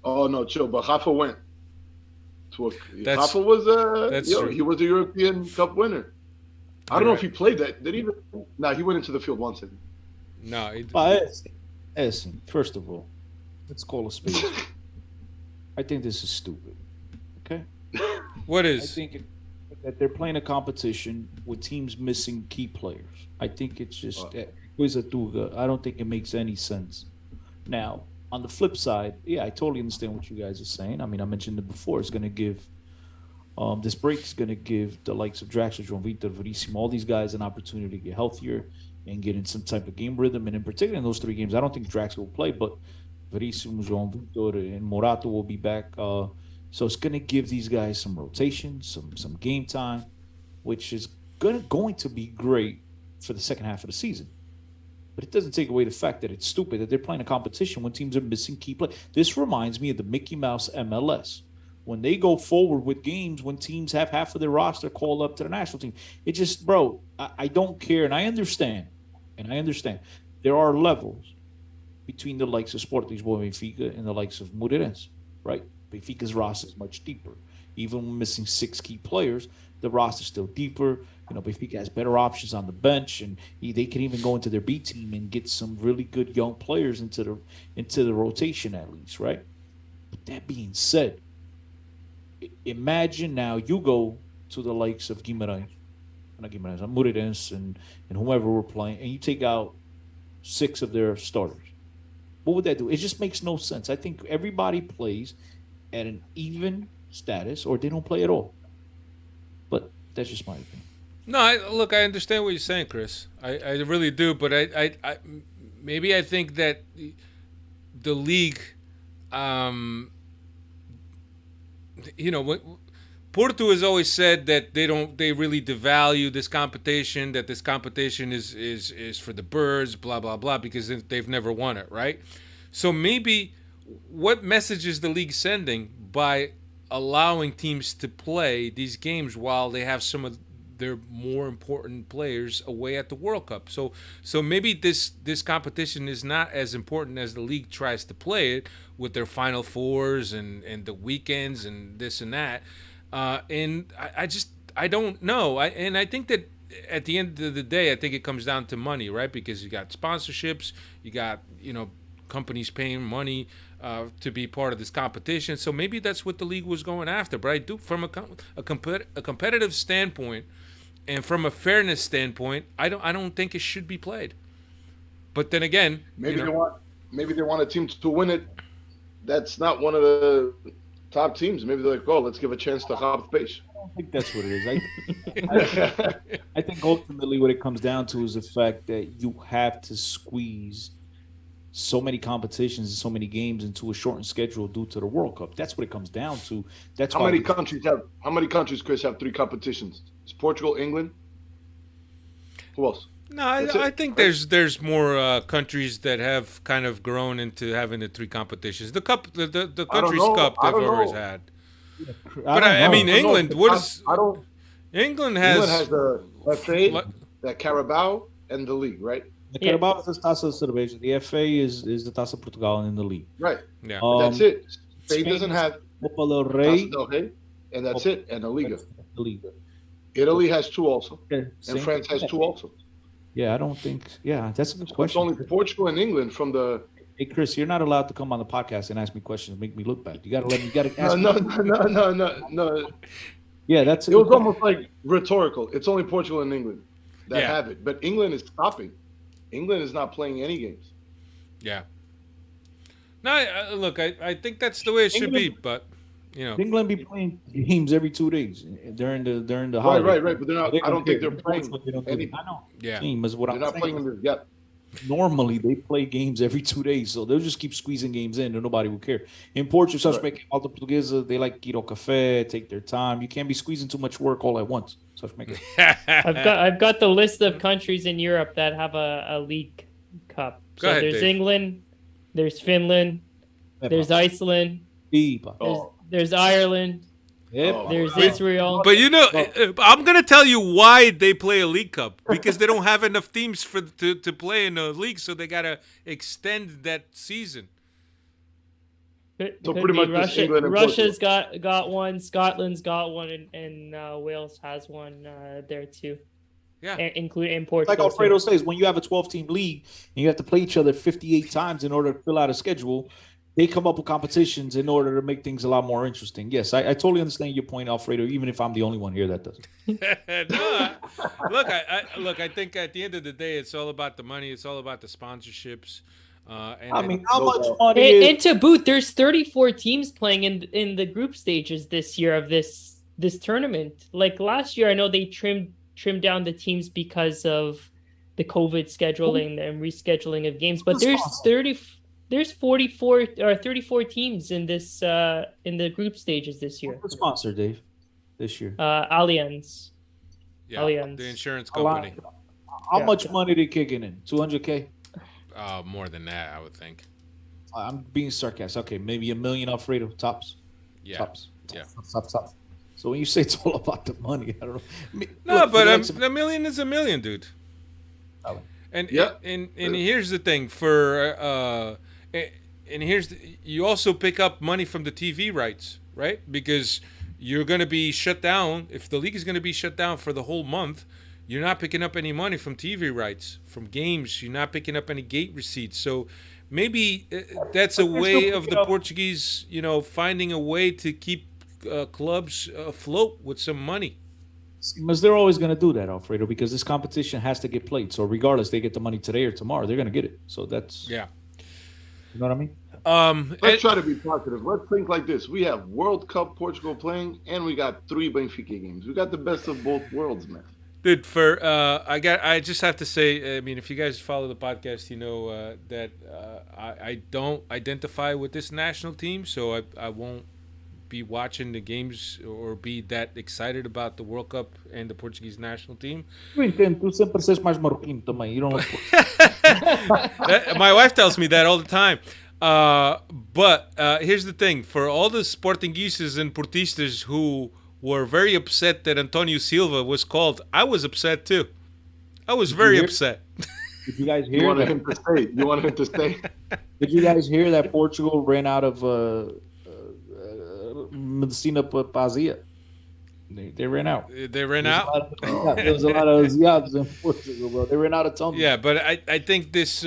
F: Oh no, chill. But Rafa went.
A: That's
F: Rafa was
A: true.
F: he was a European Cup winner. I don't know if he played that. Did he even? Nah, he went into the field once.
A: No,
E: listen, first of all, let's call a spade. I think this is stupid. Okay?
A: what
E: I
A: is?
E: think that they're playing a competition with teams missing key players. I think it's just I don't think it makes any sense. Now, on the flip side, yeah, I totally understand what you guys are saying. I mean, I mentioned it before. It's going to give this break is going to give the likes of Draxler, João Vitor, Veríssimo, all these guys an opportunity to get healthier and get in some type of game rhythm. And in particular, in those 3 games, I don't think Draxler will play, but Veríssimo, João Vitor, and Morata will be back. So it's going to give these guys some rotation, some game time, which is going to be great for the second half of the season. But it doesn't take away the fact that it's stupid that they're playing a competition when teams are missing key players. This reminds me of the Mickey Mouse MLS. When they go forward with games, when teams have half of their roster called up to the national team, it just, bro, I don't care. And I understand. There are levels between the likes of Sport Lisboa and Benfica and the likes of Moreirense, right? Benfica's roster is much deeper. Even when missing 6 key players, the roster is still deeper. You know, Benfica has better options on the bench, and they can even go into their B team and get some really good young players into the rotation at least, right? But that being said, imagine now you go to the likes of Moreirense and whomever we're playing, and you take out 6 of their starters. What would that do? It just makes no sense. I think everybody plays at an even status, or they don't play at all. But that's just my opinion.
A: No, look, I understand what you're saying, Chris. I really do, but I maybe I think that the league, you know, Porto has always said that they really devalue this competition, that this competition is for the birds, blah blah blah, because they've never won it, right? So maybe what message is the league sending by allowing teams to play these games while they have some of their more important players away at the World Cup? So maybe this competition is not as important as the league tries to play it with their Final Fours and the weekends and this and that. And I don't know. I think that at the end of the day, I think it comes down to money, right? Because you got sponsorships, you got companies paying money to be part of this competition. So maybe that's what the league was going after. But I do, from a competitive standpoint and from a fairness standpoint, I don't think it should be played. But then again,
F: maybe they want a team to win it. That's not one of the top teams. Maybe they're like, oh, let's give a chance to Rav Peixe.
E: I don't think that's what it is. I think ultimately what it comes down to is the fact that you have to squeeze so many competitions and so many games into a shortened schedule due to the World Cup. That's what it comes down to. That's
F: how many countries, Chris, have 3 competitions? It's Portugal, England. Who else?
A: No, I think there's more countries that have kind of grown into having the 3 competitions. The cup, the countries' cup, they've always had. But I mean, England. England has
F: the FA, the Carabao, and the league, right?
E: The Carabao is the Taça da Cerveja. The FA is the Taça Portugal in the league.
F: Right.
A: Yeah.
F: That's it. Spain doesn't have
E: Copa del Rey,
F: and that's it. And the Liga.
E: The Liga.
F: Italy has 2 also,
E: Okay.
F: and France has 2 also.
E: Yeah, I don't think. Yeah, that's a good question.
F: It's only Portugal and England from the.
E: Hey, Chris, you're not allowed to come on the podcast and ask me questions, make me look bad. You got to let me. You got to ask.
F: No.
E: Yeah, that's.
F: It was almost like rhetorical. It's only Portugal and England that have it, but England is stopping. England is not playing any games.
A: Yeah. No, look, I think that's the way it should be, but
E: England be playing games every 2 days during the holiday.
F: Right. But they're not. I don't think they're playing.
E: I know.
A: Yeah.
E: Team is what
F: they're
E: I'm
F: not
E: saying.
F: playing this yet.
E: Normally they play games every 2 days, so they'll just keep squeezing games in, and nobody will care. In Portugal, Alta Portuguesa, they like café, take their time. You can't be squeezing too much work all at once.
G: I've got the list of countries in Europe that have a league cup. So
A: Go ahead,
G: there's
A: Dave.
G: England, there's Finland, there's Iceland, there's Ireland, there's Israel.
A: But I'm gonna tell you why they play a league cup, because they don't have enough teams to play in a league, so they gotta extend that season.
F: So pretty much just England and
G: Russia's got one, Scotland's got one, and Wales has one there too.
A: Yeah,
G: including in Portugal.
E: Like Alfredo says, when you have a 12-team league and you have to play each other 58 times in order to fill out a schedule, they come up with competitions in order to make things a lot more interesting. Yes, I totally understand your point, Alfredo, even if I'm the only one here that doesn't.
A: Look, I think at the end of the day, it's all about the money. It's all about the sponsorships.
E: How much money?
G: And to boot, there's 34 teams playing in the group stages this year of this tournament. Like last year, I know they trimmed down the teams because of the COVID scheduling and rescheduling of games. But there's 44 or 34 teams in this in the group stages this year.
E: What's the sponsor, Dave? This year,
G: Allianz.
A: Yeah,
G: Allianz.
A: the insurance company.
E: How much money they kicking in? $200K.
A: More than that, I would think.
E: I'm being sarcastic. Okay, maybe $1 million, Alfredo, tops.
A: Yeah.
E: Tops.
A: Yeah.
E: Tops. So when you say it's all about the money, I don't know.
A: No, but $1 million is $1 million, dude. And here's the thing you also pick up money from the TV rights, right? Because you're going to be shut down. If the league is going to be shut down for the whole month, you're not picking up any money from TV rights, from games. You're not picking up any gate receipts. So maybe that's a way of the Portuguese, finding a way to keep clubs afloat with some money.
E: Because they're always going to do that, Alfredo, because this competition has to get played. So regardless, they get the money today or tomorrow, they're going to get it. So that's...
A: Yeah.
E: You know what I mean?
F: Let's try to be positive. Let's think like this. We have World Cup Portugal playing, and we got 3 Benfica games. We got the best of both worlds, man.
A: Dude, I just have to say, I mean, if you guys follow the podcast, you know that I don't identify with this national team, so I won't be watching the games or be that excited about the World Cup and the Portuguese national team.
E: Eu entendo, tu sempre és mais marroquino também. You don't
A: My wife tells me that all the time. But here's the thing. For all the Sportinguistas and Portistas who were very upset that Antonio Silva was called, I was upset too. I was very upset.
E: Did you guys hear
F: You wanted him to stay. You wanted him to stay.
E: Did you guys hear that Portugal ran out of Medicina Pazia? They ran out.
A: They ran out?
E: There was a lot of Ziads in Portugal, bro. They ran out of tongue.
A: Yeah, but I think this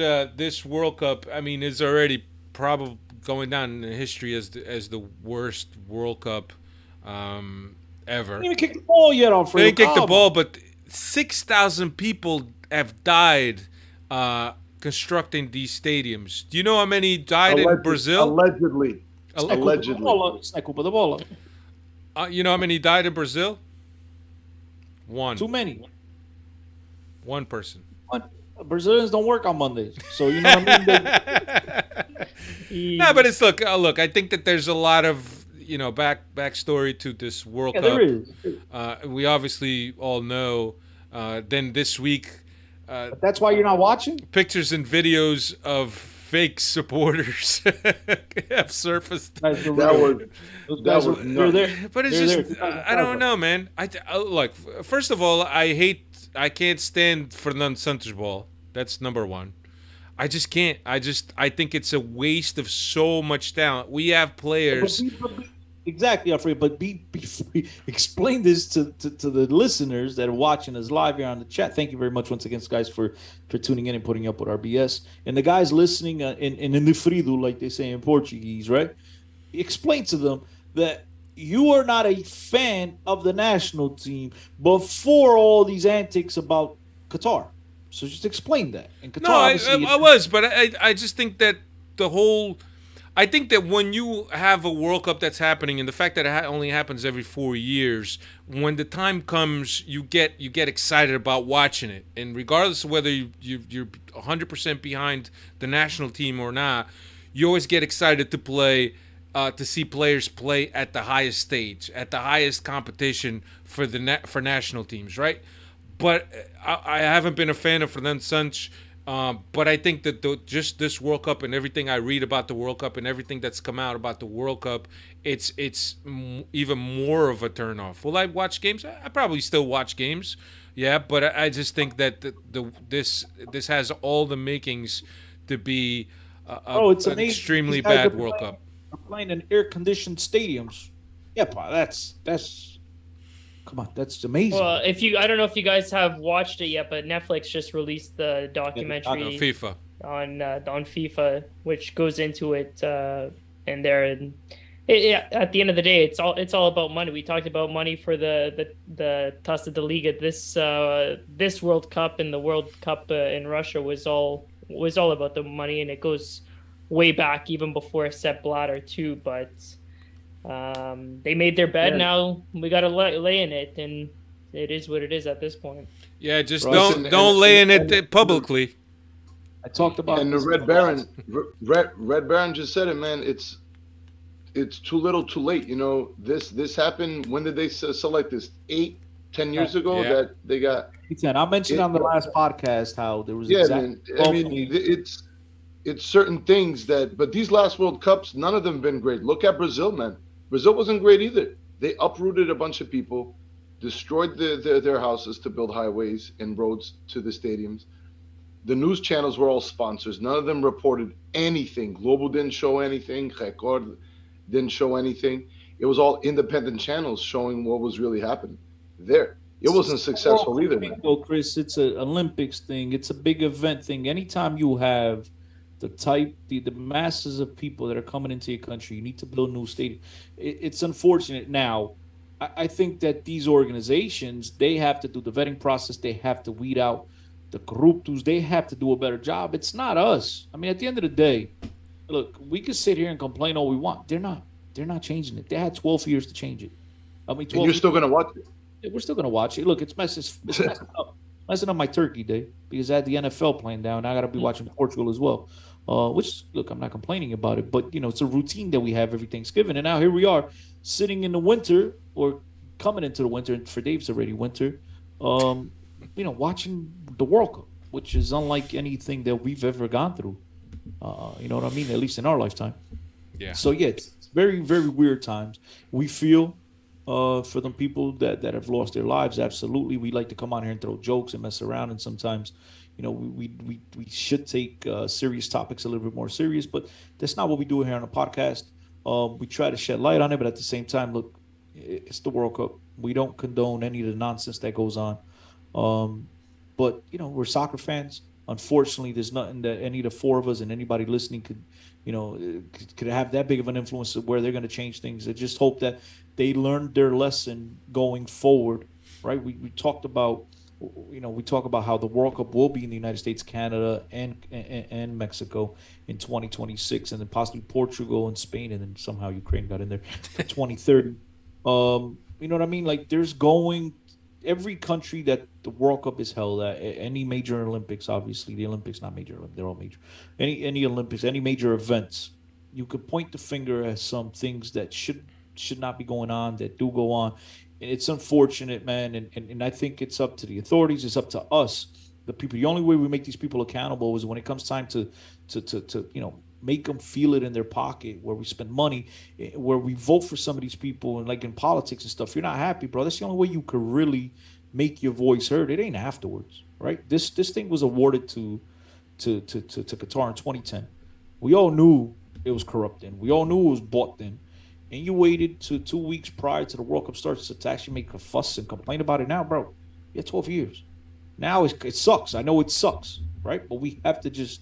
A: World Cup, I mean, is already probably going down in history as the worst World Cup ever.
E: They didn't even kick the ball yet, Alfredo.
A: They didn't kick the ball, but 6,000 people have died constructing these stadiums. Do you know how many died in Brazil?
F: Allegedly.
A: You know how many died in Brazil? One.
E: Too many.
A: One person.
E: Brazilians don't work on Mondays, so you know what I mean.
A: No, but it's look. I think that there's a lot of backstory to this World Cup.
E: There is.
A: We obviously all know. Then this week,
E: but that's why you're not watching.
A: Pictures and videos of fake supporters have surfaced.
E: They're there.
A: But it's just I don't know, man. Look, first of all, I can't stand Fernando Santos ball. That's number one. I just can't. I think it's a waste of so much talent. We have players.
E: Exactly, Alfred. But explain this to the listeners that are watching us live here on the chat. Thank you very much once again, guys, for tuning in and putting up with our BS. And the guys listening in Indefrido, like they say in Portuguese, right? Explain to them that you are not a fan of the national team before all these antics about Qatar. So just explain that. And Qatar,
A: no, I was, but I just think that I think that when you have a World Cup that's happening, and the fact that it only happens every 4 years, when the time comes, you get excited about watching it. And regardless of whether you're 100% behind the national team or not, you always get excited to see players play at the highest stage, at the highest competition for national teams, right? But I haven't been a fan of Fernando Santos. But I think that just this World Cup and everything I read about the World Cup and everything that's come out about the World Cup, it's even more of a turnoff. Will I watch games? I probably still watch games, yeah. But I just think that this has all the makings to be
E: it's
A: an extremely bad World Cup.
E: Playing in air-conditioned stadiums, yeah, that's. Come on, that's amazing.
G: Well, I don't know if you guys have watched it yet, but Netflix just released the documentary
A: on FIFA,
G: on FIFA, which goes into it, and there. And at the end of the day, it's all about money. We talked about money for the Taça de Liga. This World Cup and the World Cup in Russia was all about the money, and it goes way back even before Sepp Blatter too, but. They made their bed. Now we got to lay in it, and it is what it is at this point.
A: Yeah, just don't lay in it publicly.
E: I talked about
F: and the Red Baron just said it, man. It's too little, too late. You know, this happened. When did they select this? 8-10 years ago that they got.
E: I mentioned on the last podcast how there was.
F: Man. I mean, it's certain things but these last World Cups, none of them been great. Look at Brazil, man. Brazil wasn't great either. They uprooted a bunch of people, destroyed their houses to build highways and roads to the stadiums. The news channels were all sponsors. None of them reported anything. Globo didn't show anything. Record didn't show anything. It was all independent channels showing what was really happening there. It wasn't successful either, man.
E: Though, Chris, it's an Olympics thing. It's a big event thing. Anytime you have the masses of people that are coming into your country, you need to build new stadium. It's unfortunate. Now, I think that these organizations, they have to do the vetting process. They have to weed out the corruptos. They have to do a better job. It's not us. I mean, at the end of the day, look, we can sit here and complain all we want. They're not changing it. They had 12 years to change it. I mean, 12
F: and you're still going to watch it.
E: We're still going to watch it. Look, it's messing up my turkey day because I had the NFL playing down. I got to be watching Portugal as well. which, look, I'm not complaining about it, but, it's a routine that we have every Thanksgiving. And now here we are sitting in the winter, or coming into the winter, and for Dave's already winter, watching the World Cup, which is unlike anything that we've ever gone through. You know what I mean? At least in our lifetime.
A: Yeah.
E: So, yeah, it's very, very weird times. We feel for the people that have lost their lives, absolutely. We like to come on here and throw jokes and mess around, and sometimes, we should take serious topics a little bit more serious, but that's not what we do here on the podcast. We try to shed light on it, but at the same time, look, it's the World Cup. We don't condone any of the nonsense that goes on. But, we're soccer fans. Unfortunately, there's nothing that any of the four of us and anybody listening could have that big of an influence of where they're going to change things. I just hope that they learned their lesson going forward, right? We talked about, we talk about how the World Cup will be in the United States, Canada, and Mexico in 2026, and then possibly Portugal and Spain, and then somehow Ukraine got in there for 2030. You know what I mean? Like, there's every country that the World Cup is held at, any major Olympics, obviously the Olympics, not major, they're all major. Any Olympics, any major events, you could point the finger at some things that should not be going on, that do go on. And it's unfortunate, man. And I think it's up to the authorities. It's up to us, the people. The only way we make these people accountable is when it comes time to make them feel it in their pocket, where we spend money, where we vote for some of these people, and like in politics and stuff. You're not happy, bro. That's the only way you could really make your voice heard. It ain't afterwards, right? This thing was awarded to Qatar in 2010. We all knew it was corrupting. We all knew it was bought then. And you waited to 2 weeks prior to the World Cup starts to actually make a fuss and complain about it now, bro. You had 12 years. Now it sucks. I know it sucks, right? But we have to just,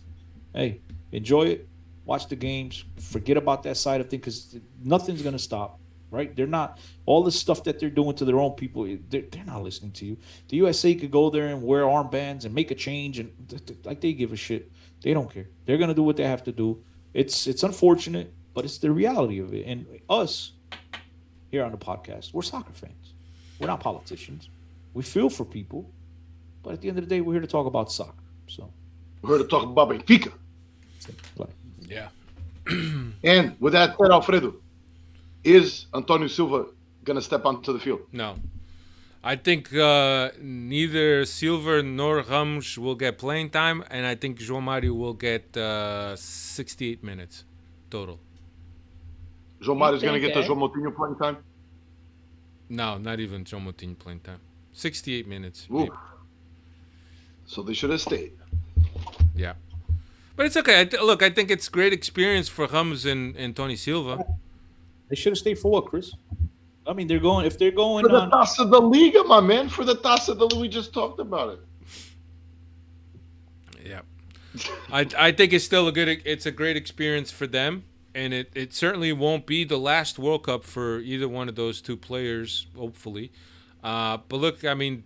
E: hey, enjoy it. Watch the games. Forget about that side of things, because nothing's going to stop, right? They're not, all the stuff that they're doing to their own people, they're not listening to you. The USA could go there and wear armbands and make a change, and like, they give a shit. They don't care. They're going to do what they have to do. It's unfortunate, but it's the reality of it. And us here on the podcast, we're soccer fans. We're not politicians. We feel for people, but at the end of the day, we're here to talk about soccer. So
F: we're here to talk about Benfica.
A: Yeah.
F: And with that said, Alfredo, is Antonio Silva going to step onto the field?
A: No. I think neither Silva nor Ramos will get playing time, and I think João Mário will get 68 minutes total.
F: João Mário is going to get the João Moutinho playing time?
A: No, not even João Moutinho playing time. 68 minutes.
F: So they should have stayed.
A: Yeah. But it's okay. Look, I think it's great experience for Ramos and Tony Silva.
E: They should have stayed for what, Chris? I mean, if they're going
F: for the Taça da Liga, my man. For the Taça da Liga, we just talked about it.
A: Yeah. I think it's still it's a great experience for them, and it certainly won't be the last World Cup for either one of those two players, hopefully. But look, I mean,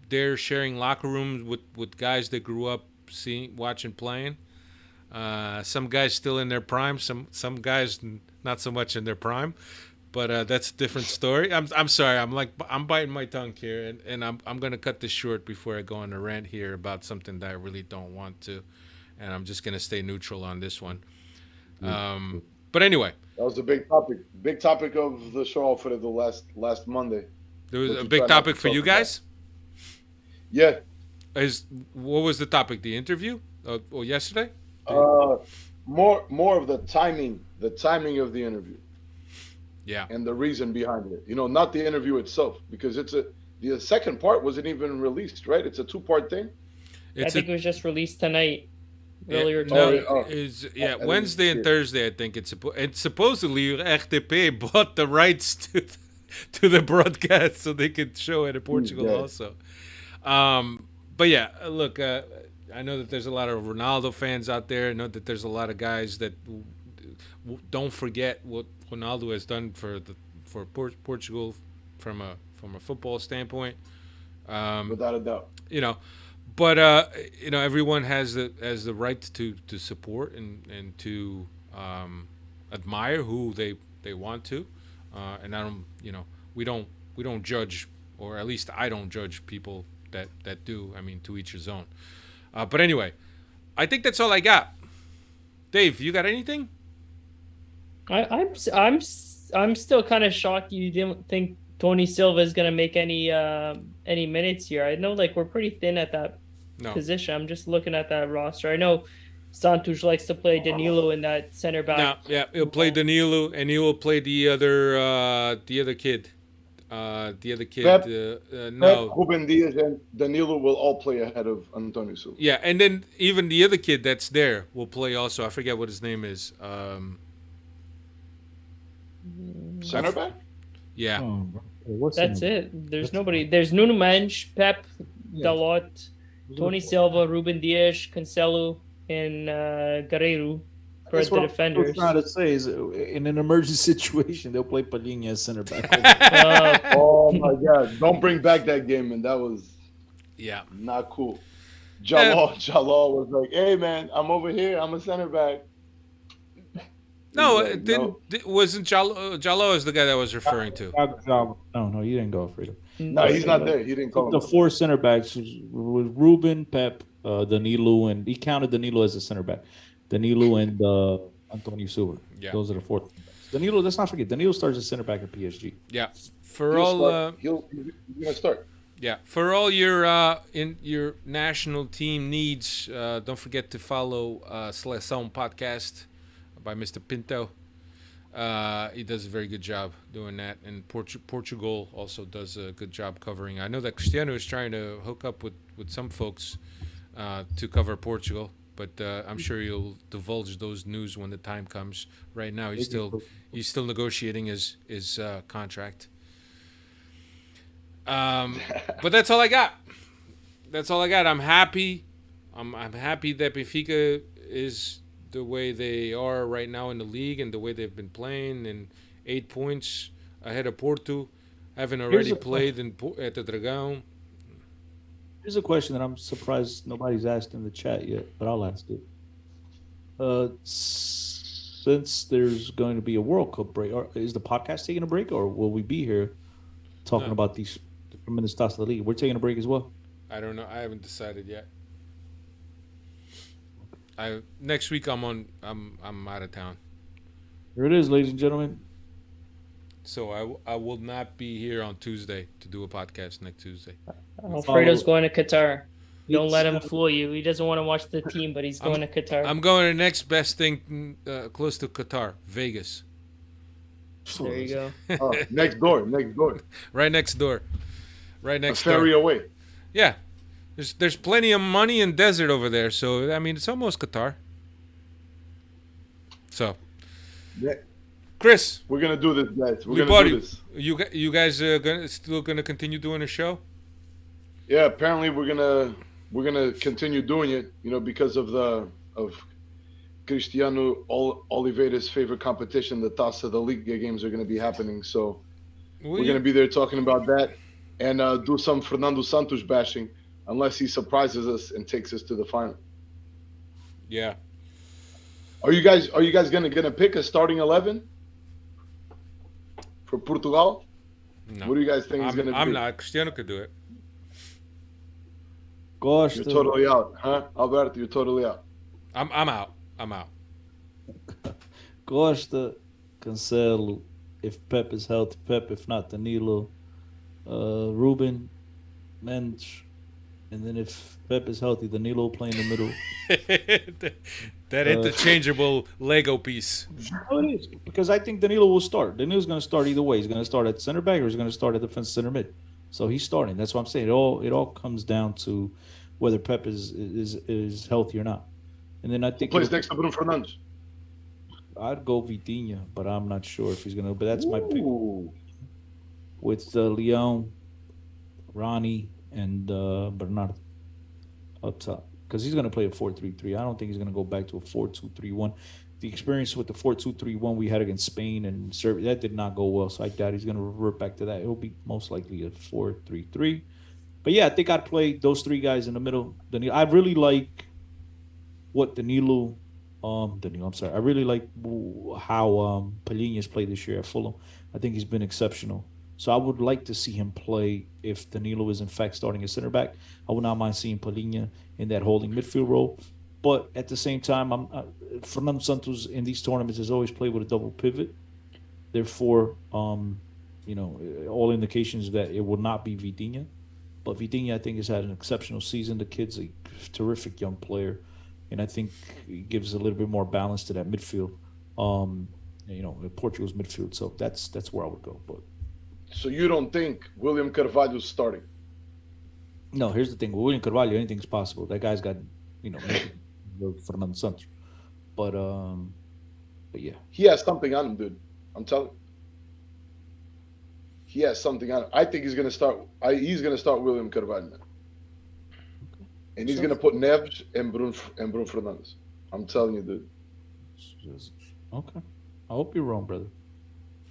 A: they're sharing locker rooms with guys that grew up watching playing. Some guys still in their prime, some guys not so much in their prime, but that's a different story. I'm sorry, I'm biting my tongue here, and I'm gonna cut this short before I go on a rant here about something that I really don't want to, and I'm just gonna stay neutral on this one. But anyway,
F: that was a big topic of the show for the last Monday.
A: There was a big topic for you guys.
F: Yeah.
A: What was the topic? The interview? Or yesterday?
F: More of the timing of the interview.
A: Yeah.
F: And the reason behind it. Not the interview itself, because the second part wasn't even released, right? It's a 2-part thing.
G: I think it was just released tonight. Earlier
A: tonight. Wednesday and Thursday, I think and supposedly RTP bought the rights to the broadcast so they could show it in Portugal also. But yeah, look, I know that there's a lot of Ronaldo fans out there. I know that there's a lot of guys that don't forget what Ronaldo has done for Portugal from a football standpoint.
F: Without a doubt.
A: But everyone has the right to support and to admire who they want to, and I don't we don't judge, or at least I don't judge people that do. I mean, to each his own. But anyway, I think that's all I got. Dave, you got anything?
G: I'm still kind of shocked you didn't think Tony Silva is gonna make any minutes here. I know like we're pretty thin at that position. I'm just looking at that roster. I know Santos likes to play Danilo in that center back.
A: No, yeah, he'll play Danilo, and he will play the other kid.
F: Pep,
A: No,
F: Ruben Diaz and Danilo will all play ahead of Antonio Silva.
A: yeah, and then even the other kid that's there will play also. I forget what his name is.
F: Center back?
A: Yeah.
G: That's it. There's nobody. There's Nuno Mendes, Pep, Dalot, Tony Silva, Ruben Dias, Cancelo, and Guerreiro for the defenders.
E: What I'm trying to say is, in an emergency situation, they'll play Palhinha as center back.
F: Oh my God! Don't bring back that game, man. That was not cool. Jalal was like, "Hey man, I'm over here. I'm a center back."
A: No,
F: like,
A: wasn't Jalo is the guy that I was referring to.
E: No, you didn't go for it.
F: No, he's not there. He didn't call
E: The
F: him.
E: four center backs was Ruben, Pep, Danilo, and he counted Danilo as a center back. Danilo and Antonio Silva.
A: Yeah.
E: Those are the four. Danilo, let's not forget, Danilo starts as center back at PSG.
A: Yeah,
F: He's gonna start.
A: Yeah, for all your in your national team needs, don't forget to follow Seleção Podcast by Mr. Pinto. He does a very good job doing that, and Portugal also does a good job covering. I know that Cristiano is trying to hook up with some folks to cover Portugal, but I'm sure he'll divulge those news when the time comes. Right now, he's still negotiating his contract. But that's all I got. I'm happy. I'm happy that Benfica is the way they are right now in the league and the way they've been playing, and 8 points ahead of Porto, having already played at the Dragão.
E: Here's a question that I'm surprised nobody's asked in the chat yet, but I'll ask it. Since there's going to be a World Cup break, is the podcast taking a break, or will we be here talking about these tremendous stats of the league? We're taking a break as well.
A: I don't know. I haven't decided yet. Next week I'm out of town.
E: Here it is, ladies and gentlemen.
A: So I will not be here on Tuesday to do a podcast next Tuesday.
G: Alfredo's going to Qatar. Don't let him fool you. He doesn't want to watch the team, but he's going to Qatar.
A: I'm going to the next best thing close to Qatar, Vegas.
G: There you go.
F: Next door.
A: Right next door. Right next door.
F: Ferry away.
A: Yeah. There's plenty of money and desert over there, so I mean it's almost Qatar. So, Chris,
F: we're gonna do this, guys. We're gonna do this.
A: You guys are still gonna continue doing the show?
F: Yeah, apparently we're gonna continue doing it. You know, because of Cristiano Oliveira's favorite competition, the Taça da Liga games are gonna be happening. So we're gonna be there talking about that and do some Fernando Santos bashing. Unless he surprises us and takes us to the final.
A: Yeah.
F: Are you guys gonna pick a starting 11 for Portugal?
A: No.
F: What do you guys think is gonna be?
A: I'm not. Cristiano could do it.
E: Gosh,
F: you're totally out, huh, Alberto? You're totally out.
A: I'm out.
E: Costa, Cancelo, if Pep is healthy, Pep. If not, Danilo, Ruben, Mendes. And then if Pep is healthy, Danilo will play in the middle.
A: that interchangeable Lego piece.
E: Oh, it is. Because I think Danilo will start. Danilo's going to start either way. He's going to start at center back or he's going to start at defensive center mid. So he's starting. That's what I'm saying. It all comes down to whether Pep is healthy or not. And then I think
F: who plays next to Bruno Fernandes?
E: I'd go Vitinha, but I'm not sure if he's going to. But that's my pick. With Leon, Ronnie, and Bernardo up top, because he's going to play a 4-3-3. I don't think he's going to go back to a 4-2-3-1. The experience with the 4-2-3-1 we had against Spain and Serbia, that did not go well, so I doubt he's going to revert back to that. It'll be most likely a 4-3-3. But yeah, I think I'd play those three guys in the middle. I really like what Danilo. I'm sorry. I really like how Palhinha's played this year at Fulham. I think he's been exceptional. So I would like to see him play if Danilo is in fact starting at center back. I would not mind seeing Palhinha in that holding midfield role. But at the same time, Fernando Santos in these tournaments has always played with a double pivot. Therefore, all indications that it will not be Vitinha. But Vitinha, I think, has had an exceptional season. The kid's a terrific young player, and I think he gives a little bit more balance to that midfield. Portugal's midfield. So that's where I would go. But
F: so you don't think William Carvalho's starting?
E: no, here's the thing: with William Carvalho, anything's possible. That guy's got Fernando Santos. But yeah,
F: He has something on him, dude. I'm telling you. He has something on him. I think he's gonna start. He's gonna start William Carvalho, man. And he's gonna put Neves and Bruno Fernandes. I'm telling you, dude.
E: okay. I hope you're wrong, brother.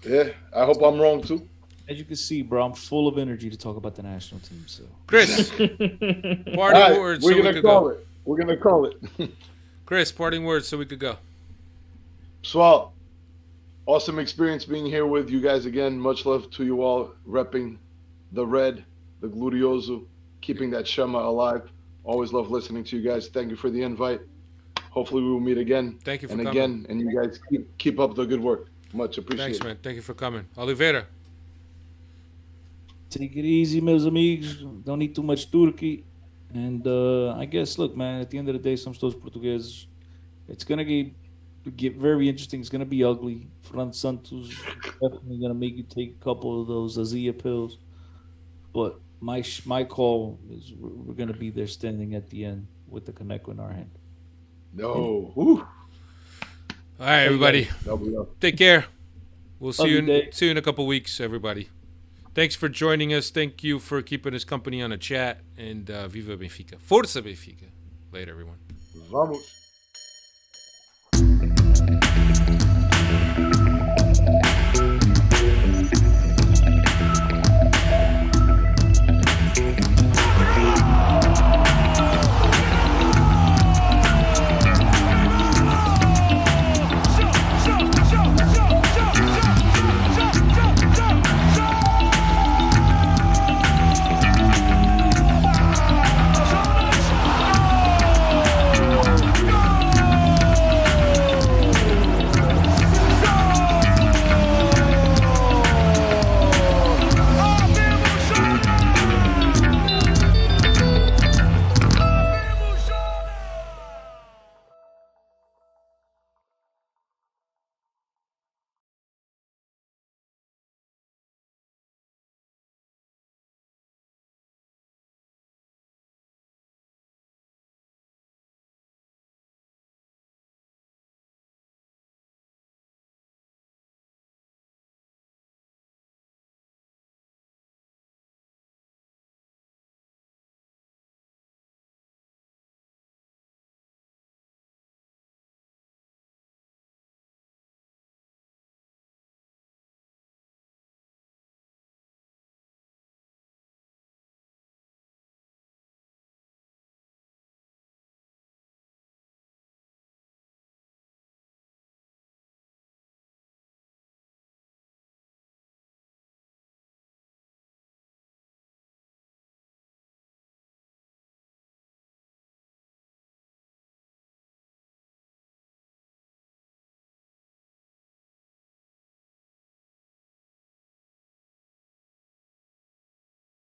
F: Yeah, I hope I'm wrong too.
E: As you can see, bro, I'm full of energy to talk about the national team. So,
A: Chris,
F: All
A: parting
F: right,
A: words
F: we're
A: so we
F: gonna
A: could
F: call
A: go.
F: it. We're gonna call it.
A: Chris, parting words so we could go.
F: Swell. Awesome experience being here with you guys again. Much love to you all, repping the red, the glorioso, keeping that Shema alive. Always love listening to you guys. Thank you for the invite. Hopefully we will meet again.
A: Thank you for
F: and
A: coming.
F: again, and you guys keep up the good work. Much appreciated.
A: Thanks, man. Thank you for coming. Oliveira.
E: take it easy, meus amigos. Don't eat too much turkey. And I guess, look, man, at the end of the day, some those Portugueses, it's going to get very interesting. It's going to be ugly. Fernando Santos is definitely going to make you take a couple of those Azia pills. But my call is we're going to be there standing at the end with the Caneco in our hand.
F: No. Woo.
A: All right, everybody. Take care. We'll see you in a couple weeks, everybody. Thanks for joining us. Thank you for keeping us company on the chat. And Viva Benfica. Força Benfica. Later, everyone.
F: Vamos.